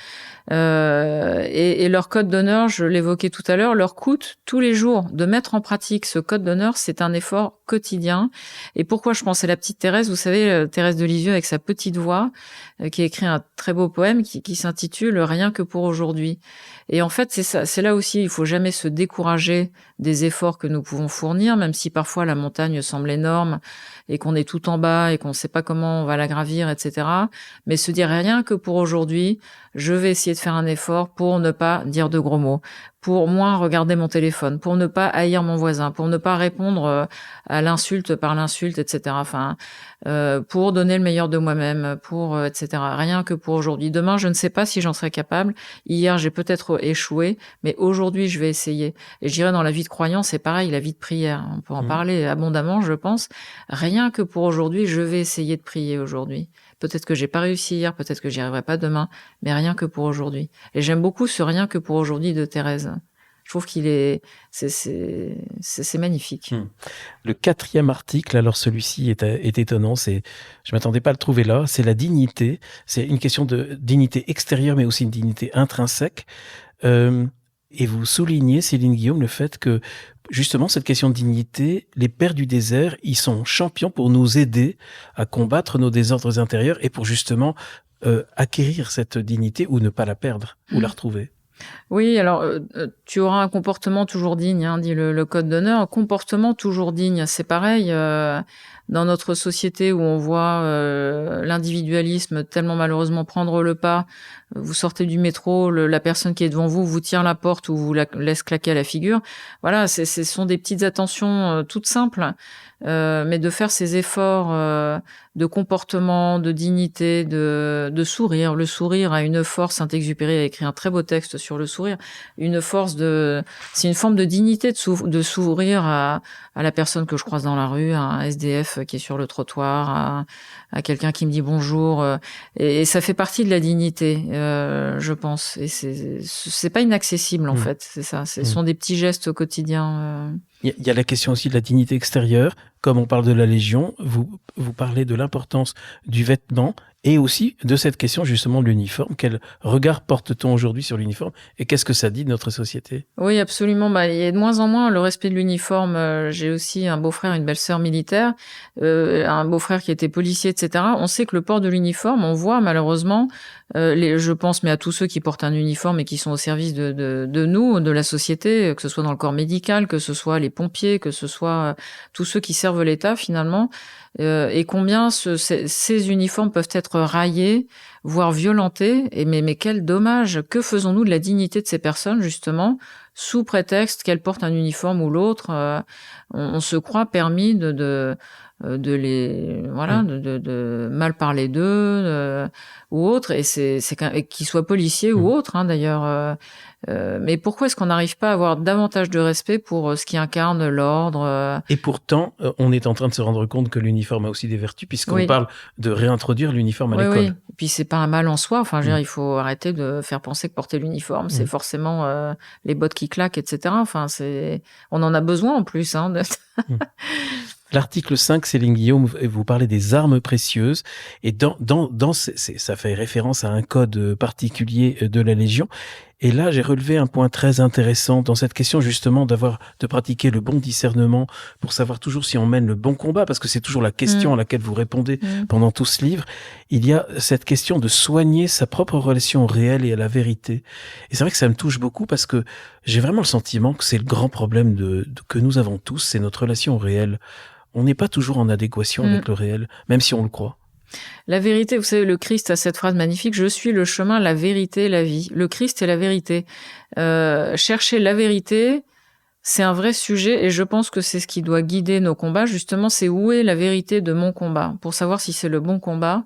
Et leur code d'honneur, je l'évoquais tout à l'heure, leur coûte tous les jours de mettre en pratique ce code d'honneur, c'est un effort quotidien. Et pourquoi je pensais à la petite Thérèse, vous savez, Thérèse de Lisieux avec sa petite voix, qui a écrit un très beau poème qui s'intitule Rien que pour aujourd'hui. Et en fait, c'est ça, c'est là aussi, il faut jamais se décourager des efforts que nous pouvons fournir, même si parfois la montagne semble énorme et qu'on est tout en bas et qu'on ne sait pas comment on va la gravir, etc. Mais se dire rien que pour aujourd'hui, je vais essayer de faire un effort pour ne pas dire de gros mots, pour moins regarder mon téléphone, pour ne pas haïr mon voisin, pour ne pas répondre à l'insulte par l'insulte, etc. Enfin, pour donner le meilleur de moi-même, pour etc. Rien que pour aujourd'hui. Demain, je ne sais pas si j'en serai capable. Hier, j'ai peut-être échoué, mais aujourd'hui, je vais essayer. Et je dirais dans la vie de croyant, c'est pareil, la vie de prière. On peut en parler abondamment, je pense. Rien que pour aujourd'hui, je vais essayer de prier aujourd'hui. Peut-être que j'ai pas réussi hier, peut-être que j'y arriverai pas demain, mais rien que pour aujourd'hui. Et j'aime beaucoup ce rien que pour aujourd'hui de Thérèse. Je trouve c'est magnifique. Le 4e article, alors celui-ci est étonnant, je m'attendais pas à le trouver là, c'est la dignité. C'est une question de dignité extérieure, mais aussi une dignité intrinsèque. Et vous soulignez, Céline Guillaume, le fait que, justement, cette question de dignité, les pères du désert, ils sont champions pour nous aider à combattre nos désordres intérieurs et pour justement acquérir cette dignité ou ne pas la perdre, ou la retrouver. Oui, alors tu auras un comportement toujours digne, hein, dit le code d'honneur. Un comportement toujours digne, c'est pareil. Dans notre société où on voit l'individualisme tellement malheureusement prendre le pas, vous sortez du métro, la personne qui est devant vous tire la porte ou vous la laisse claquer à la figure. Voilà, ce sont des petites attentions toutes simples, mais de faire ces efforts de comportement, de dignité, de sourire. Le sourire a une force. Saint-Exupéry a écrit un très beau texte sur le sourire. C'est une forme de dignité de sourire à la personne que je croise dans la rue, à un SDF qui est sur le trottoir, à quelqu'un qui me dit bonjour. Et ça fait partie de la dignité, je pense. Et c'est pas inaccessible, en fait. C'est ça. Ce sont des petits gestes quotidiens. Il y a la question aussi de la dignité extérieure. Comme on parle de la Légion, vous parlez de l'importance du vêtement et aussi de cette question justement de l'uniforme. Quel regard porte-t-on aujourd'hui sur l'uniforme et qu'est-ce que ça dit de notre société? Oui, absolument. Il y a de moins en moins le respect de l'uniforme. J'ai aussi un beau-frère, une belle-sœur militaire, un beau-frère qui était policier, etc. On sait que le port de l'uniforme, on voit malheureusement, je pense, mais à tous ceux qui portent un uniforme et qui sont au service de nous, de la société, que ce soit dans le corps médical, que ce soit les pompiers, que ce soit tous ceux qui servent l'État finalement, et combien ces uniformes peuvent être raillés, voire violentés. Et mais quel dommage! Que faisons-nous de la dignité de ces personnes justement, sous prétexte qu'elles portent un uniforme ou l'autre? On se croit permis de les voilà, de mal parler d'eux, ou autre, et et qu'ils soient policiers ou autres, hein, d'ailleurs. Mais pourquoi est-ce qu'on n'arrive pas à avoir davantage de respect pour ce qui incarne l'ordre? Et pourtant, on est en train de se rendre compte que l'uniforme a aussi des vertus, puisqu'on parle de réintroduire l'uniforme à l'école. Oui. Et puis c'est pas un mal en soi. Enfin, je veux dire, il faut arrêter de faire penser que porter l'uniforme, c'est forcément les bottes qui claquent, etc. Enfin, on en a besoin en plus, hein. L'article 5, Céline Guillaume, vous parlez des armes précieuses, et ça fait référence à un code particulier de la Légion. Et là, j'ai relevé un point très intéressant dans cette question, justement, de pratiquer le bon discernement pour savoir toujours si on mène le bon combat, parce que c'est toujours la question à laquelle vous répondez pendant tout ce livre. Il y a cette question de soigner sa propre relation au réel et à la vérité. Et c'est vrai que ça me touche beaucoup, parce que j'ai vraiment le sentiment que c'est le grand problème que nous avons tous, c'est notre relation au réel. On n'est pas toujours en adéquation avec le réel, même si on le croit. La vérité, vous savez, le Christ a cette phrase magnifique: « Je suis le chemin, la vérité, la vie ». Le Christ est la vérité. Chercher la vérité, c'est un vrai sujet, et je pense que c'est ce qui doit guider nos combats. Justement, c'est où est la vérité de mon combat, pour savoir si c'est le bon combat.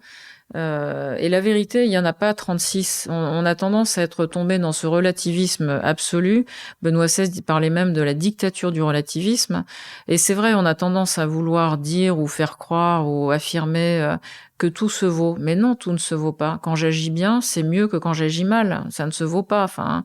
Et la vérité, il y en a pas 36. On a tendance à être tombé dans ce relativisme absolu. Benoît XVI parlait même de la dictature du relativisme. Et c'est vrai, on a tendance à vouloir dire ou faire croire ou affirmer que tout se vaut. Mais non, tout ne se vaut pas. Quand j'agis bien, c'est mieux que quand j'agis mal. Ça ne se vaut pas. Enfin,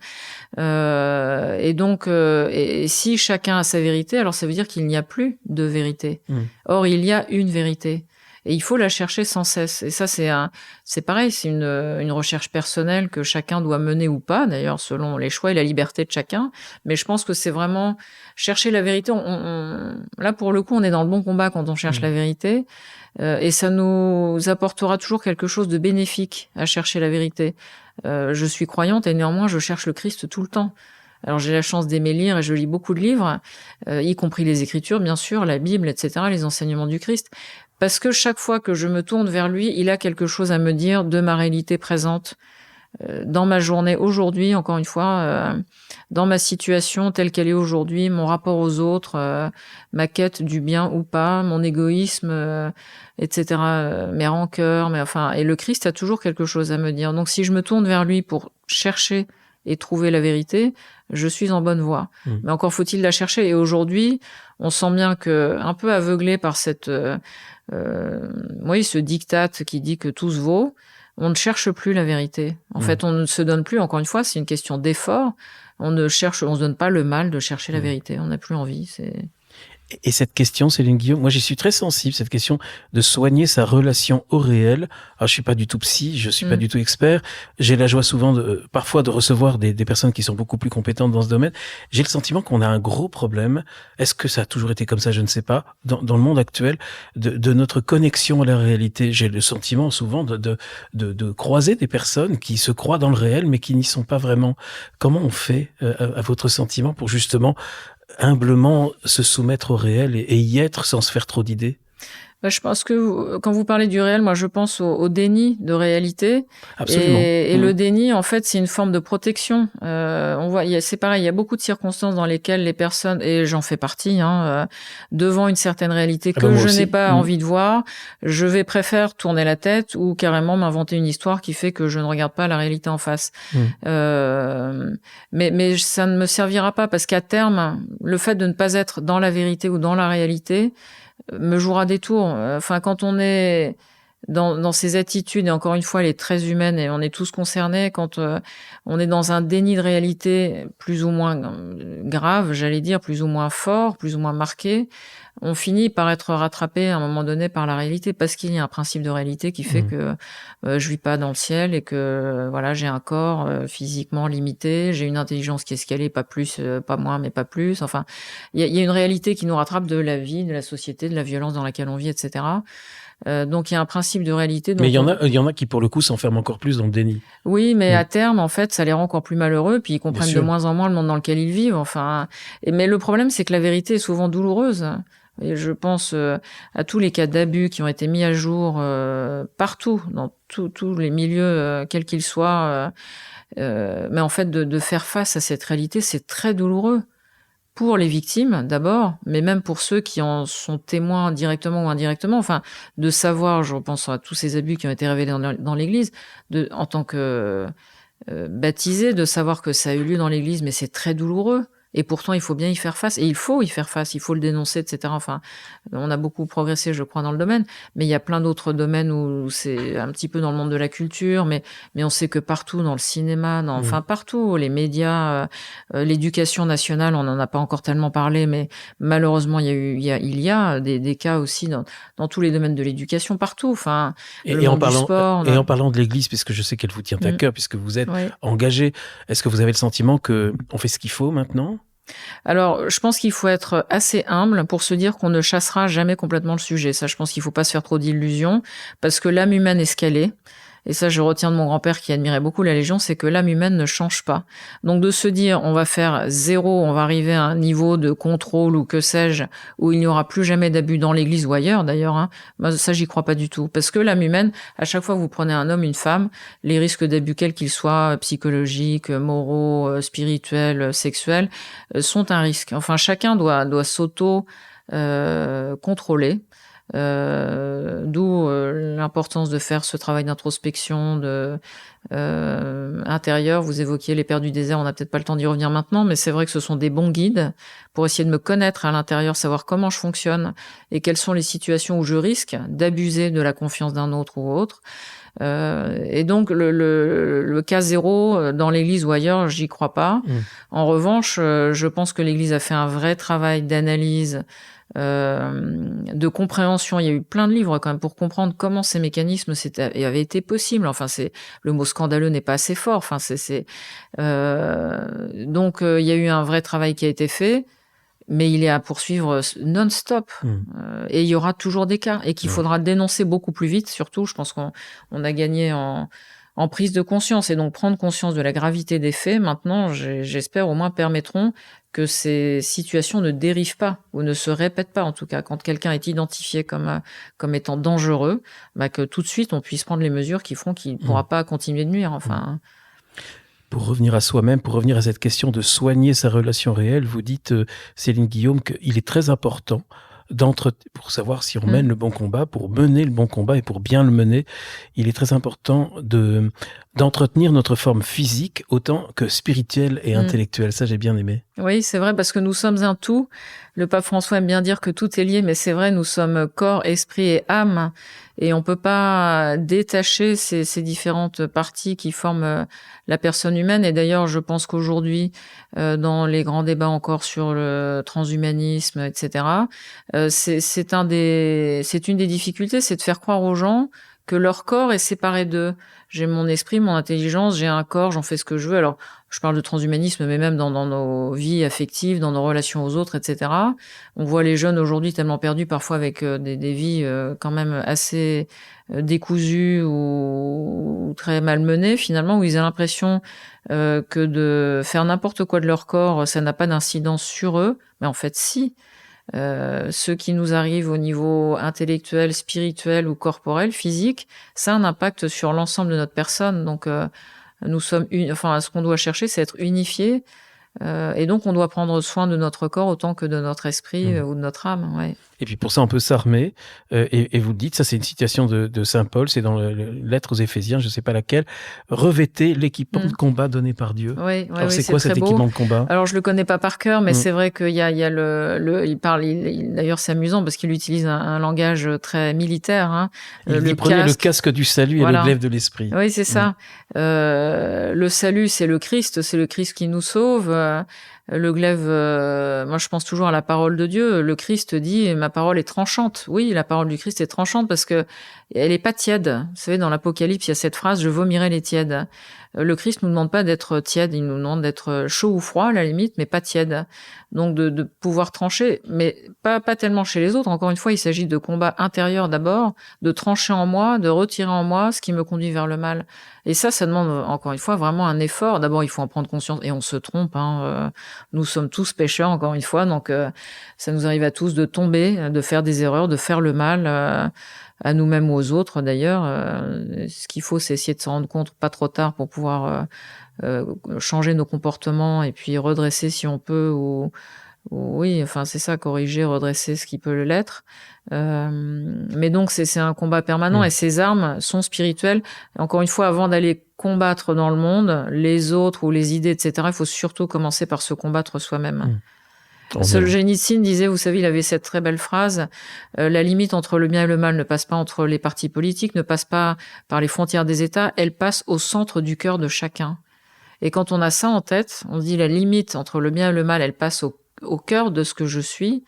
et donc, et si chacun a sa vérité, alors ça veut dire qu'il n'y a plus de vérité. Or, il y a une vérité. Et il faut la chercher sans cesse. Et ça, c'est pareil, c'est une recherche personnelle que chacun doit mener ou pas, d'ailleurs, selon les choix et la liberté de chacun. Mais je pense que c'est vraiment chercher la vérité. Là, pour le coup, on est dans le bon combat quand on cherche la vérité. Et ça nous apportera toujours quelque chose de bénéfique à chercher la vérité. Je suis croyante et néanmoins, je cherche le Christ tout le temps. Alors j'ai la chance d'aimer lire et je lis beaucoup de livres, y compris les Écritures, bien sûr, la Bible, etc., les enseignements du Christ. Parce que chaque fois que je me tourne vers lui, il a quelque chose à me dire de ma réalité présente, dans ma journée aujourd'hui, encore une fois, dans ma situation telle qu'elle est aujourd'hui, mon rapport aux autres, ma quête du bien ou pas, mon égoïsme, etc., mes rancœurs, et le Christ a toujours quelque chose à me dire. Donc si je me tourne vers lui pour chercher et trouver la vérité, je suis en bonne voie. Mais encore faut-il la chercher. Et aujourd'hui, on sent bien que, un peu aveuglé par ce diktat qui dit que tout se vaut, on ne cherche plus la vérité. En fait, on ne se donne plus, encore une fois, c'est une question d'effort. On se donne pas le mal de chercher la vérité. On n'a plus envie. Et cette question, Céline Guillaume, moi j'y suis très sensible, cette question de soigner sa relation au réel. Alors je suis pas du tout psy, je suis pas du tout expert. J'ai la joie souvent parfois de recevoir des personnes qui sont beaucoup plus compétentes dans ce domaine. J'ai le sentiment qu'on a un gros problème. Est-ce que ça a toujours été comme ça? Je ne sais pas. Dans le monde actuel, de notre connexion à la réalité. J'ai le sentiment souvent de croiser des personnes qui se croient dans le réel, mais qui n'y sont pas vraiment. Comment on fait, à votre sentiment, pour justement humblement se soumettre au réel et y être sans se faire trop d'idées? Je pense que quand vous parlez du réel, moi je pense au déni de réalité. Absolument. Et le déni, en fait, c'est une forme de protection. On voit, c'est pareil, il y a beaucoup de circonstances dans lesquelles les personnes, et j'en fais partie, devant une certaine réalité que je n'ai pas envie de voir, je préfère tourner la tête ou carrément m'inventer une histoire qui fait que je ne regarde pas la réalité en face. Mais ça ne me servira pas, parce qu'à terme, le fait de ne pas être dans la vérité ou dans la réalité me jouera des tours. Enfin, quand on est dans ces attitudes, et encore une fois, elle est très humaine et on est tous concernés, quand on est dans un déni de réalité plus ou moins grave, j'allais dire, plus ou moins fort, plus ou moins marqué, on finit par être rattrapé à un moment donné par la réalité, parce qu'il y a un principe de réalité qui fait que je vis pas dans le ciel, et que voilà, j'ai un corps physiquement limité, j'ai une intelligence qui est ce qu'elle est, pas plus, pas moins, mais pas plus. Enfin, il y a une réalité qui nous rattrape de la vie, de la société, de la violence dans laquelle on vit, etc. Donc il y a un principe de réalité. Mais il y en a qui, pour le coup, s'enferment encore plus dans le déni. Oui, mais à terme, en fait, ça les rend encore plus malheureux, puis ils comprennent de moins en moins le monde dans lequel ils vivent. Enfin, mais le problème, c'est que la vérité est souvent douloureuse. Et je pense à tous les cas d'abus qui ont été mis à jour partout, dans tous les milieux, quels qu'ils soient. Mais en fait, de faire face à cette réalité, c'est très douloureux. Pour les victimes, d'abord, mais même pour ceux qui en sont témoins directement ou indirectement. Enfin, de savoir, je repense à tous ces abus qui ont été révélés dans l'Église, en tant que baptisé, de savoir que ça a eu lieu dans l'Église, mais c'est très douloureux. Et pourtant, il faut bien y faire face. Et il faut y faire face, il faut le dénoncer, etc. Enfin, on a beaucoup progressé, je crois, dans le domaine. Mais il y a plein d'autres domaines où c'est un petit peu dans le monde de la culture. Mais on sait que partout, dans le cinéma, enfin partout, les médias, l'éducation nationale, on n'en a pas encore tellement parlé. Mais malheureusement, il y a des cas aussi dans tous les domaines de l'éducation, partout. Enfin, et en parlant de l'Église, puisque je sais qu'elle vous tient à cœur, puisque vous êtes engagé, est-ce que vous avez le sentiment qu'on fait ce qu'il faut maintenant ? Alors, je pense qu'il faut être assez humble pour se dire qu'on ne chassera jamais complètement le sujet. Ça, je pense qu'il faut pas se faire trop d'illusions, parce que l'âme humaine est ce qu'elle est. Et ça, je retiens de mon grand-père qui admirait beaucoup la Légion, c'est que l'âme humaine ne change pas. Donc de se dire, on va faire 0, on va arriver à un niveau de contrôle ou que sais-je, où il n'y aura plus jamais d'abus dans l'église ou ailleurs d'ailleurs, ça j'y crois pas du tout. Parce que l'âme humaine, à chaque fois que vous prenez un homme, une femme, les risques d'abus, quels qu'ils soient, psychologiques, moraux, spirituels, sexuels, sont un risque. Enfin, chacun doit s'auto-contrôler. D'où l'importance de faire ce travail d'introspection intérieur. Vous évoquiez les Pères du désert, on n'a peut-être pas le temps d'y revenir maintenant, mais c'est vrai que ce sont des bons guides pour essayer de me connaître à l'intérieur, savoir comment je fonctionne et quelles sont les situations où je risque d'abuser de la confiance d'un autre ou autre. Et donc le cas 0 dans l'église ou ailleurs, j'y crois pas. En revanche, je pense que l'église a fait un vrai travail d'analyse, de compréhension. Il y a eu plein de livres quand même pour comprendre comment ces mécanismes avaient été possibles. Enfin, le mot scandaleux n'est pas assez fort. Enfin, donc il y a eu un vrai travail qui a été fait, mais il est à poursuivre non-stop. Et il y aura toujours des cas et qu'il faudra dénoncer beaucoup plus vite. Surtout, je pense qu'on a gagné en prise de conscience, et donc prendre conscience de la gravité des faits, maintenant, j'espère au moins permettront que ces situations ne dérivent pas ou ne se répètent pas, en tout cas. Quand quelqu'un est identifié comme étant dangereux, que tout de suite on puisse prendre les mesures qui feront qu'il ne pourra pas continuer de nuire. Enfin. Pour revenir à soi-même, pour revenir à cette question de soigner sa relation réelle, vous dites, Céline Guillaume, qu'il est très important pour savoir si on mène le bon combat, pour mener le bon combat et pour bien le mener, il est très important d'entretenir notre forme physique autant que spirituelle et intellectuelle. Ça, j'ai bien aimé. Oui, c'est vrai, parce que nous sommes un tout. Le pape François aime bien dire que tout est lié, mais c'est vrai, nous sommes corps, esprit et âme, et on peut pas détacher ces différentes parties qui forment la personne humaine. Et d'ailleurs, je pense qu'aujourd'hui, dans les grands débats encore sur le transhumanisme, etc., c'est une des difficultés, c'est de faire croire aux gens que leur corps est séparé d'eux. J'ai mon esprit, mon intelligence, j'ai un corps, j'en fais ce que je veux. Alors, je parle de transhumanisme, mais même dans nos vies affectives, dans nos relations aux autres, etc. On voit les jeunes aujourd'hui tellement perdus, parfois avec des vies quand même assez décousues ou très malmenées, finalement, où ils ont l'impression que de faire n'importe quoi de leur corps, ça n'a pas d'incidence sur eux. Mais en fait, si. Ce qui nous arrive au niveau intellectuel, spirituel ou corporel, physique, ça a un impact sur l'ensemble de notre personne. Donc, nous sommes ce qu'on doit chercher, c'est être unifié. Et donc, on doit prendre soin de notre corps autant que de notre esprit ou de notre âme. Ouais. Et puis pour ça, on peut s'armer. Et vous le dites, ça c'est une citation de Saint Paul, c'est dans la lettre aux Éphésiens, je ne sais pas laquelle. Revêtez l'équipement de combat donné par Dieu. Oui, alors c'est quoi cet équipement de combat ? Alors je le connais pas par cœur, mais c'est vrai qu'il y a il parle. D'ailleurs, c'est amusant parce qu'il utilise un langage très militaire. Il dit prenez le casque du salut et le glaive de l'esprit. Oui, c'est ça. Le salut, c'est le Christ qui nous sauve. Le glaive, moi je pense toujours à la parole de Dieu. Le Christ dit « ma parole est tranchante ». Oui, la parole du Christ est tranchante parce que elle est pas tiède. Vous savez, dans l'Apocalypse, il y a cette phrase, je vomirai les tièdes. Le Christ nous demande pas d'être tiède, il nous demande d'être chaud ou froid, à la limite, mais pas tiède. Donc, de pouvoir trancher, mais pas tellement chez les autres. Encore une fois, il s'agit de combats intérieurs d'abord, de trancher en moi, de retirer en moi ce qui me conduit vers le mal. Et ça demande, encore une fois, vraiment un effort. D'abord, il faut en prendre conscience, et on se trompe, nous sommes tous pécheurs, encore une fois, donc ça nous arrive à tous de tomber, de faire des erreurs, de faire le mal, à nous-mêmes ou aux autres d'ailleurs. Ce qu'il faut, c'est essayer de s'en rendre compte pas trop tard pour pouvoir changer nos comportements et puis redresser si on peut, ou oui, enfin c'est ça, corriger, redresser ce qui peut l'être. Mais donc c'est un combat permanent, et ces armes sont spirituelles. Encore une fois, avant d'aller combattre dans le monde, les autres ou les idées, etc., il faut surtout commencer par se combattre soi-même. Solzhenitsyn disait, vous savez, il avait cette très belle phrase, la limite entre le bien et le mal ne passe pas entre les partis politiques, ne passe pas par les frontières des États, elle passe au centre du cœur de chacun. Et quand on a ça en tête, on se dit la limite entre le bien et le mal, elle passe au cœur de ce que je suis,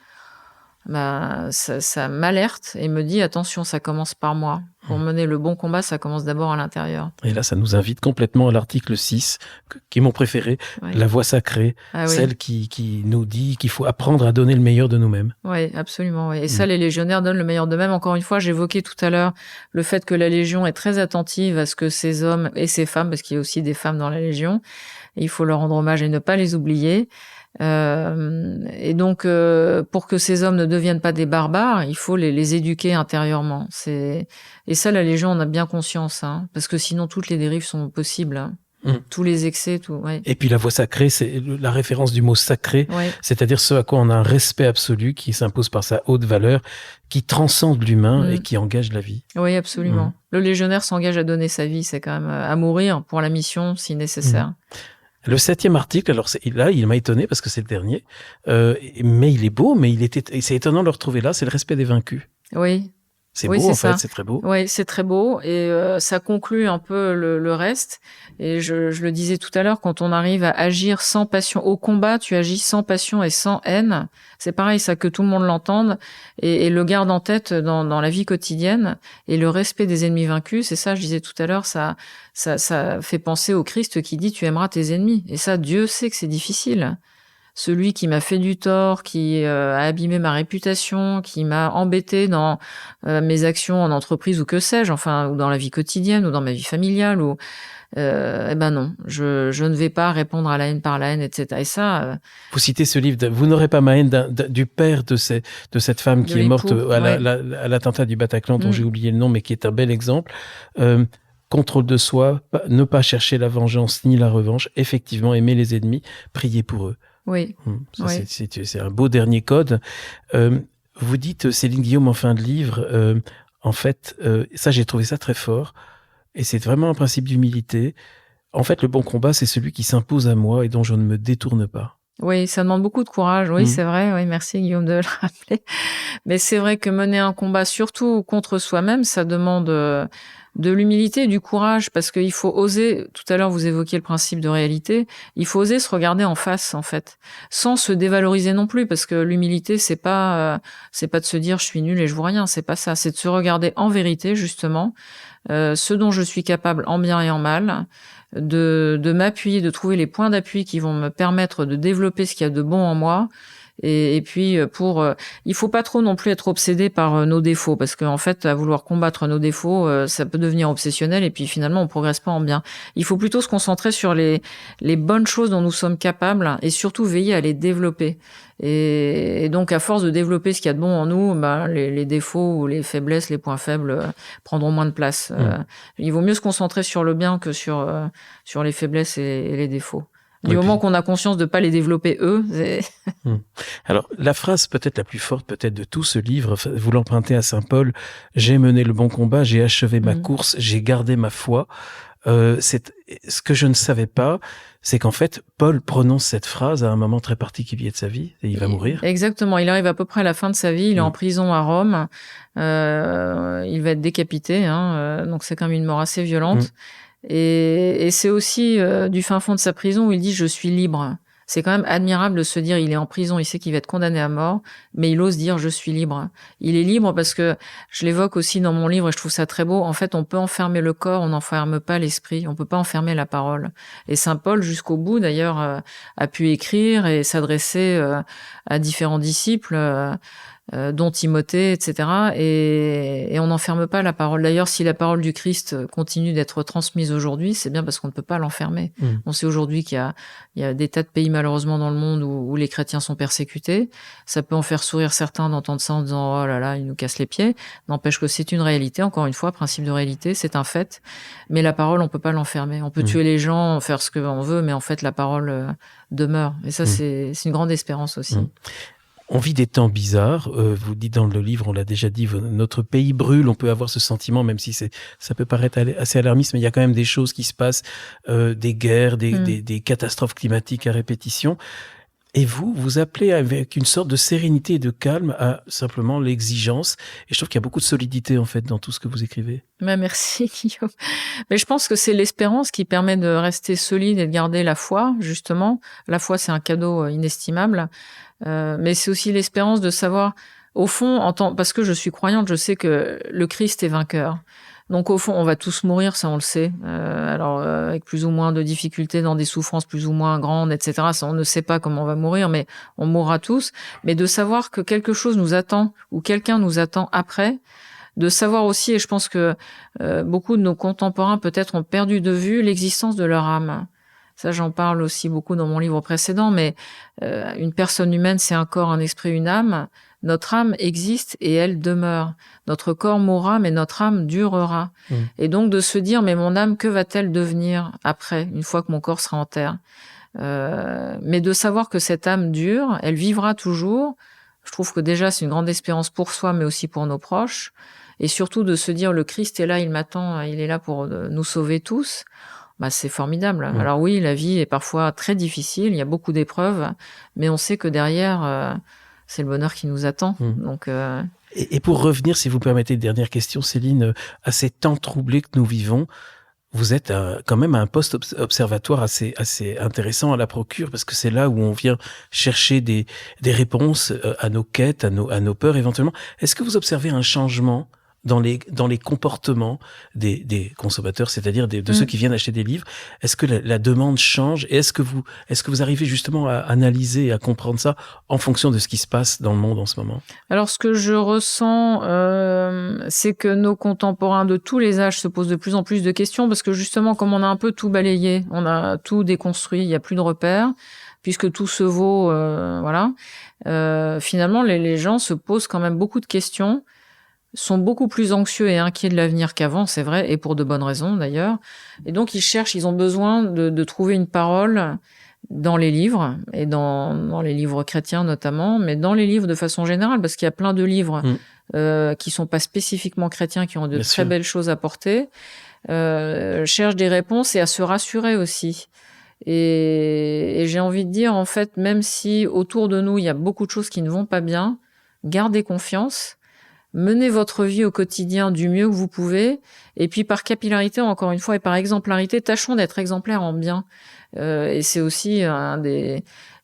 bah, ça m'alerte et me dit, attention, ça commence par moi. Pour mener le bon combat, ça commence d'abord à l'intérieur. Et là, ça nous invite complètement à l'article 6, qui est mon préféré, la voie sacrée, celle qui nous dit qu'il faut apprendre à donner le meilleur de nous-mêmes. Oui, absolument. Oui. Et ça, les légionnaires donnent le meilleur d'eux-mêmes. Encore une fois, j'évoquais tout à l'heure le fait que la Légion est très attentive à ce que ces hommes et ces femmes, parce qu'il y a aussi des femmes dans la Légion, et il faut leur rendre hommage et ne pas les oublier. Et donc, pour que ces hommes ne deviennent pas des barbares, il faut les éduquer intérieurement. Et ça, la Légion en a bien conscience, parce que sinon toutes les dérives sont possibles. Tous les excès, tout. Ouais. Et puis la voie sacrée, c'est la référence du mot sacré, c'est-à-dire ce à quoi on a un respect absolu qui s'impose par sa haute valeur, qui transcende l'humain et qui engage la vie. Oui, absolument. Le légionnaire s'engage à donner sa vie, c'est quand même à mourir pour la mission si nécessaire. Le 7e article, alors là, il m'a étonné parce que c'est le dernier, mais il est beau, mais c'est étonnant de le retrouver là, c'est le respect des vaincus. Oui. C'est beau, en fait, c'est très beau. Oui, c'est très beau, et ça conclut un peu le reste. Et je le disais tout à l'heure, quand on arrive à agir sans passion au combat, tu agis sans passion et sans haine. C'est pareil, ça, que tout le monde l'entende et le garde en tête dans la vie quotidienne. Et le respect des ennemis vaincus, c'est ça, je disais tout à l'heure, ça fait penser au Christ qui dit tu aimeras tes ennemis. Et ça, Dieu sait que c'est difficile. Celui qui m'a fait du tort, qui a abîmé ma réputation, qui m'a embêté dans mes actions en entreprise ou que sais-je, enfin, ou dans la vie quotidienne ou dans ma vie familiale, ou eh ben non, je ne vais pas répondre à la haine par la haine, etc. Et ça. Vous citez ce livre, Vous n'aurez pas ma haine, du père de cette femme qui est morte à l'attentat du Bataclan, dont j'ai oublié le nom, mais qui est un bel exemple. Contrôle de soi, ne pas chercher la vengeance ni la revanche, effectivement aimer les ennemis, prier pour eux. Oui. C'est un beau dernier code. Vous dites, Céline Guillaume, en fin de livre, en fait, ça j'ai trouvé ça très fort, et c'est vraiment un principe d'humilité. En fait, le bon combat, c'est celui qui s'impose à moi et dont je ne me détourne pas. Oui, ça demande beaucoup de courage, oui, c'est vrai, oui, merci Guillaume de le rappeler. Mais c'est vrai que mener un combat, surtout contre soi-même, ça demande de l'humilité et du courage, parce qu'il faut oser, tout à l'heure vous évoquiez le principe de réalité, il faut oser se regarder en face, en fait, sans se dévaloriser non plus, parce que l'humilité, c'est pas de se dire je suis nul et je vaux rien, c'est pas ça, c'est de se regarder en vérité, justement, ce dont je suis capable en bien et en mal, de m'appuyer, de trouver les points d'appui qui vont me permettre de développer ce qu'il y a de bon en moi. Et puis il faut pas trop non plus être obsédé par nos défauts, parce qu'en fait, à vouloir combattre nos défauts, ça peut devenir obsessionnel, et puis finalement on progresse pas en bien. Il faut plutôt se concentrer sur les bonnes choses dont nous sommes capables, et surtout veiller à les développer. Et donc à force de développer ce qu'il y a de bon en nous, les défauts ou les faiblesses, les points faibles prendront moins de place. Il vaut mieux se concentrer sur le bien que sur les faiblesses et les défauts. Du moment qu'on a conscience de pas les développer eux. Alors, la phrase peut-être la plus forte peut-être de tout ce livre, vous l'empruntez à Saint Paul, « J'ai mené le bon combat, j'ai achevé ma course, j'ai gardé ma foi ». Ce que je ne savais pas, c'est qu'en fait, Paul prononce cette phrase à un moment très particulier de sa vie, et il va mourir. Exactement, il arrive à peu près à la fin de sa vie, il est en prison à Rome, il va être décapité, donc c'est quand même une mort assez violente. Et c'est aussi du fin fond de sa prison où il dit « je suis libre ». c'est quand même admirable de se dire, il est en prison, il sait qu'il va être condamné à mort, mais il ose dire, je suis libre. Il est libre parce que, je l'évoque aussi dans mon livre et je trouve ça très beau, en fait, on peut enfermer le corps, on n'enferme pas l'esprit, on peut pas enfermer la parole. Et saint Paul, jusqu'au bout, d'ailleurs, a pu écrire et s'adresser à différents disciples, dont Timothée, etc. Et on n'enferme pas la parole. D'ailleurs, si la parole du Christ continue d'être transmise aujourd'hui, c'est bien parce qu'on ne peut pas l'enfermer. On sait aujourd'hui qu'il y a des tas de pays, malheureusement, dans le monde où les chrétiens sont persécutés. Ça peut en faire sourire certains d'entendre ça en disant « Oh là là, ils nous cassent les pieds ». N'empêche que c'est une réalité. Encore une fois, principe de réalité, c'est un fait. Mais la parole, on peut pas l'enfermer. On peut tuer les gens, faire ce qu'on veut, mais en fait, la parole demeure. Et ça, c'est une grande espérance aussi. On vit des temps bizarres. Vous dites dans le livre, on l'a déjà dit, notre pays brûle. On peut avoir ce sentiment, même si ça peut paraître assez alarmiste, mais il y a quand même des choses qui se passent, des guerres, des catastrophes climatiques à répétition. Et vous appelez avec une sorte de sérénité et de calme à simplement l'exigence. Et je trouve qu'il y a beaucoup de solidité, en fait, dans tout ce que vous écrivez. Merci, Guillaume. Mais je pense que c'est l'espérance qui permet de rester solide et de garder la foi, justement. La foi, c'est un cadeau inestimable. Mais c'est aussi l'espérance de savoir, au fond, parce que je suis croyante, je sais que le Christ est vainqueur. Donc au fond, on va tous mourir, ça on le sait. Alors avec plus ou moins de difficultés, dans des souffrances plus ou moins grandes, etc. Ça, on ne sait pas comment on va mourir, mais on mourra tous. Mais de savoir que quelque chose nous attend ou quelqu'un nous attend après, de savoir aussi, et je pense que beaucoup de nos contemporains peut-être ont perdu de vue l'existence de leur âme. Ça, j'en parle aussi beaucoup dans mon livre précédent, mais une personne humaine, c'est un corps, un esprit, une âme. Notre âme existe et elle demeure. Notre corps mourra, mais notre âme durera. Et donc de se dire, mais mon âme, que va-t-elle devenir après, une fois que mon corps sera en terre? Mais de savoir que cette âme dure, elle vivra toujours. Je trouve que déjà, c'est une grande espérance pour soi, mais aussi pour nos proches. Et surtout de se dire, le Christ est là, il m'attend, il est là pour nous sauver tous. Bah, c'est formidable. Alors oui, la vie est parfois très difficile, il y a beaucoup d'épreuves, mais on sait que derrière, c'est le bonheur qui nous attend. Donc, Et pour revenir, si vous permettez, dernière question, Céline, à ces temps troublés que nous vivons, vous êtes quand même à un poste observatoire assez intéressant à la Procure, parce que c'est là où on vient chercher des réponses à nos quêtes, à nos peurs éventuellement. Est-ce que vous observez un changement dans les comportements des consommateurs, c'est-à-dire de ceux qui viennent acheter des livres? Est-ce que la demande change? Et est-ce que vous arrivez justement à analyser et à comprendre ça en fonction de ce qui se passe dans le monde en ce moment? Alors, ce que je ressens, c'est que nos contemporains de tous les âges se posent de plus en plus de questions, parce que justement, comme on a un peu tout balayé, on a tout déconstruit, il n'y a plus de repères, puisque tout se vaut, voilà. Finalement, les gens se posent quand même beaucoup de questions, sont beaucoup plus anxieux et inquiets de l'avenir qu'avant, c'est vrai, et pour de bonnes raisons d'ailleurs. Et donc ils ont besoin de trouver une parole dans les livres, et dans les livres chrétiens notamment, mais dans les livres de façon générale, parce qu'il y a plein de livres qui sont pas spécifiquement chrétiens, qui ont de très belles choses à porter, cherchent des réponses et à se rassurer aussi. Et j'ai envie de dire, en fait, même si autour de nous, il y a beaucoup de choses qui ne vont pas bien, gardez confiance. Menez votre vie au quotidien du mieux que vous pouvez, et puis par capillarité, encore une fois, et par exemplarité, tâchons d'être exemplaires en bien. Et c'est aussi une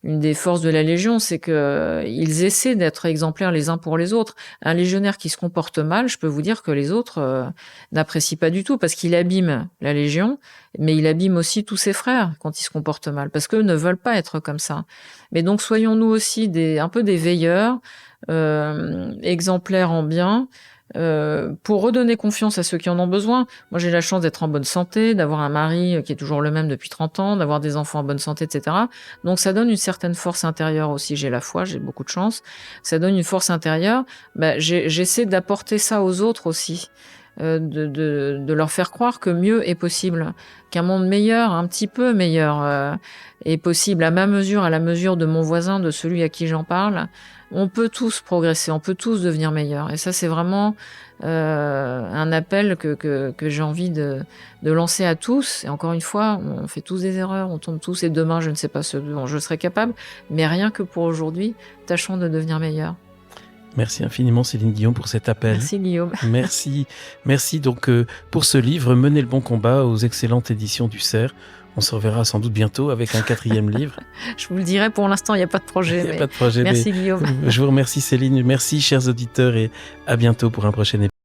des forces de la Légion, c'est que ils essaient d'être exemplaires les uns pour les autres. Un légionnaire qui se comporte mal, je peux vous dire que les autres n'apprécient pas du tout, parce qu'il abîme la Légion, mais il abîme aussi tous ses frères quand il se comporte mal, parce qu'eux ne veulent pas être comme ça. Mais donc soyons nous aussi un peu des veilleurs, exemplaires en bien, pour redonner confiance à ceux qui en ont besoin. Moi, j'ai la chance d'être en bonne santé, d'avoir un mari qui est toujours le même depuis 30 ans, d'avoir des enfants en bonne santé, etc. Donc, ça donne une certaine force intérieure aussi. J'ai la foi, j'ai beaucoup de chance. Ça donne une force intérieure. J'essaie d'apporter ça aux autres aussi. De leur faire croire que mieux est possible, qu'un monde meilleur, un petit peu meilleur, est possible à ma mesure, à la mesure de mon voisin, de celui à qui j'en parle. On peut tous progresser, on peut tous devenir meilleurs. Et ça, c'est vraiment un appel que j'ai envie de lancer à tous. Et encore une fois, on fait tous des erreurs, on tombe tous, et demain, je ne sais pas ce dont je serai capable, mais rien que pour aujourd'hui, tâchons de devenir meilleurs. Merci infiniment Céline Guillaume pour cet appel. Merci Guillaume. Merci donc pour ce livre, Menez le bon combat aux excellentes éditions du Cerf. On se reverra sans doute bientôt avec un 4e livre. Je vous le dirai, pour l'instant, il n'y a pas de projet. Il n'y a pas de projet. Merci Guillaume. Je vous remercie Céline, merci chers auditeurs et à bientôt pour un prochain épisode.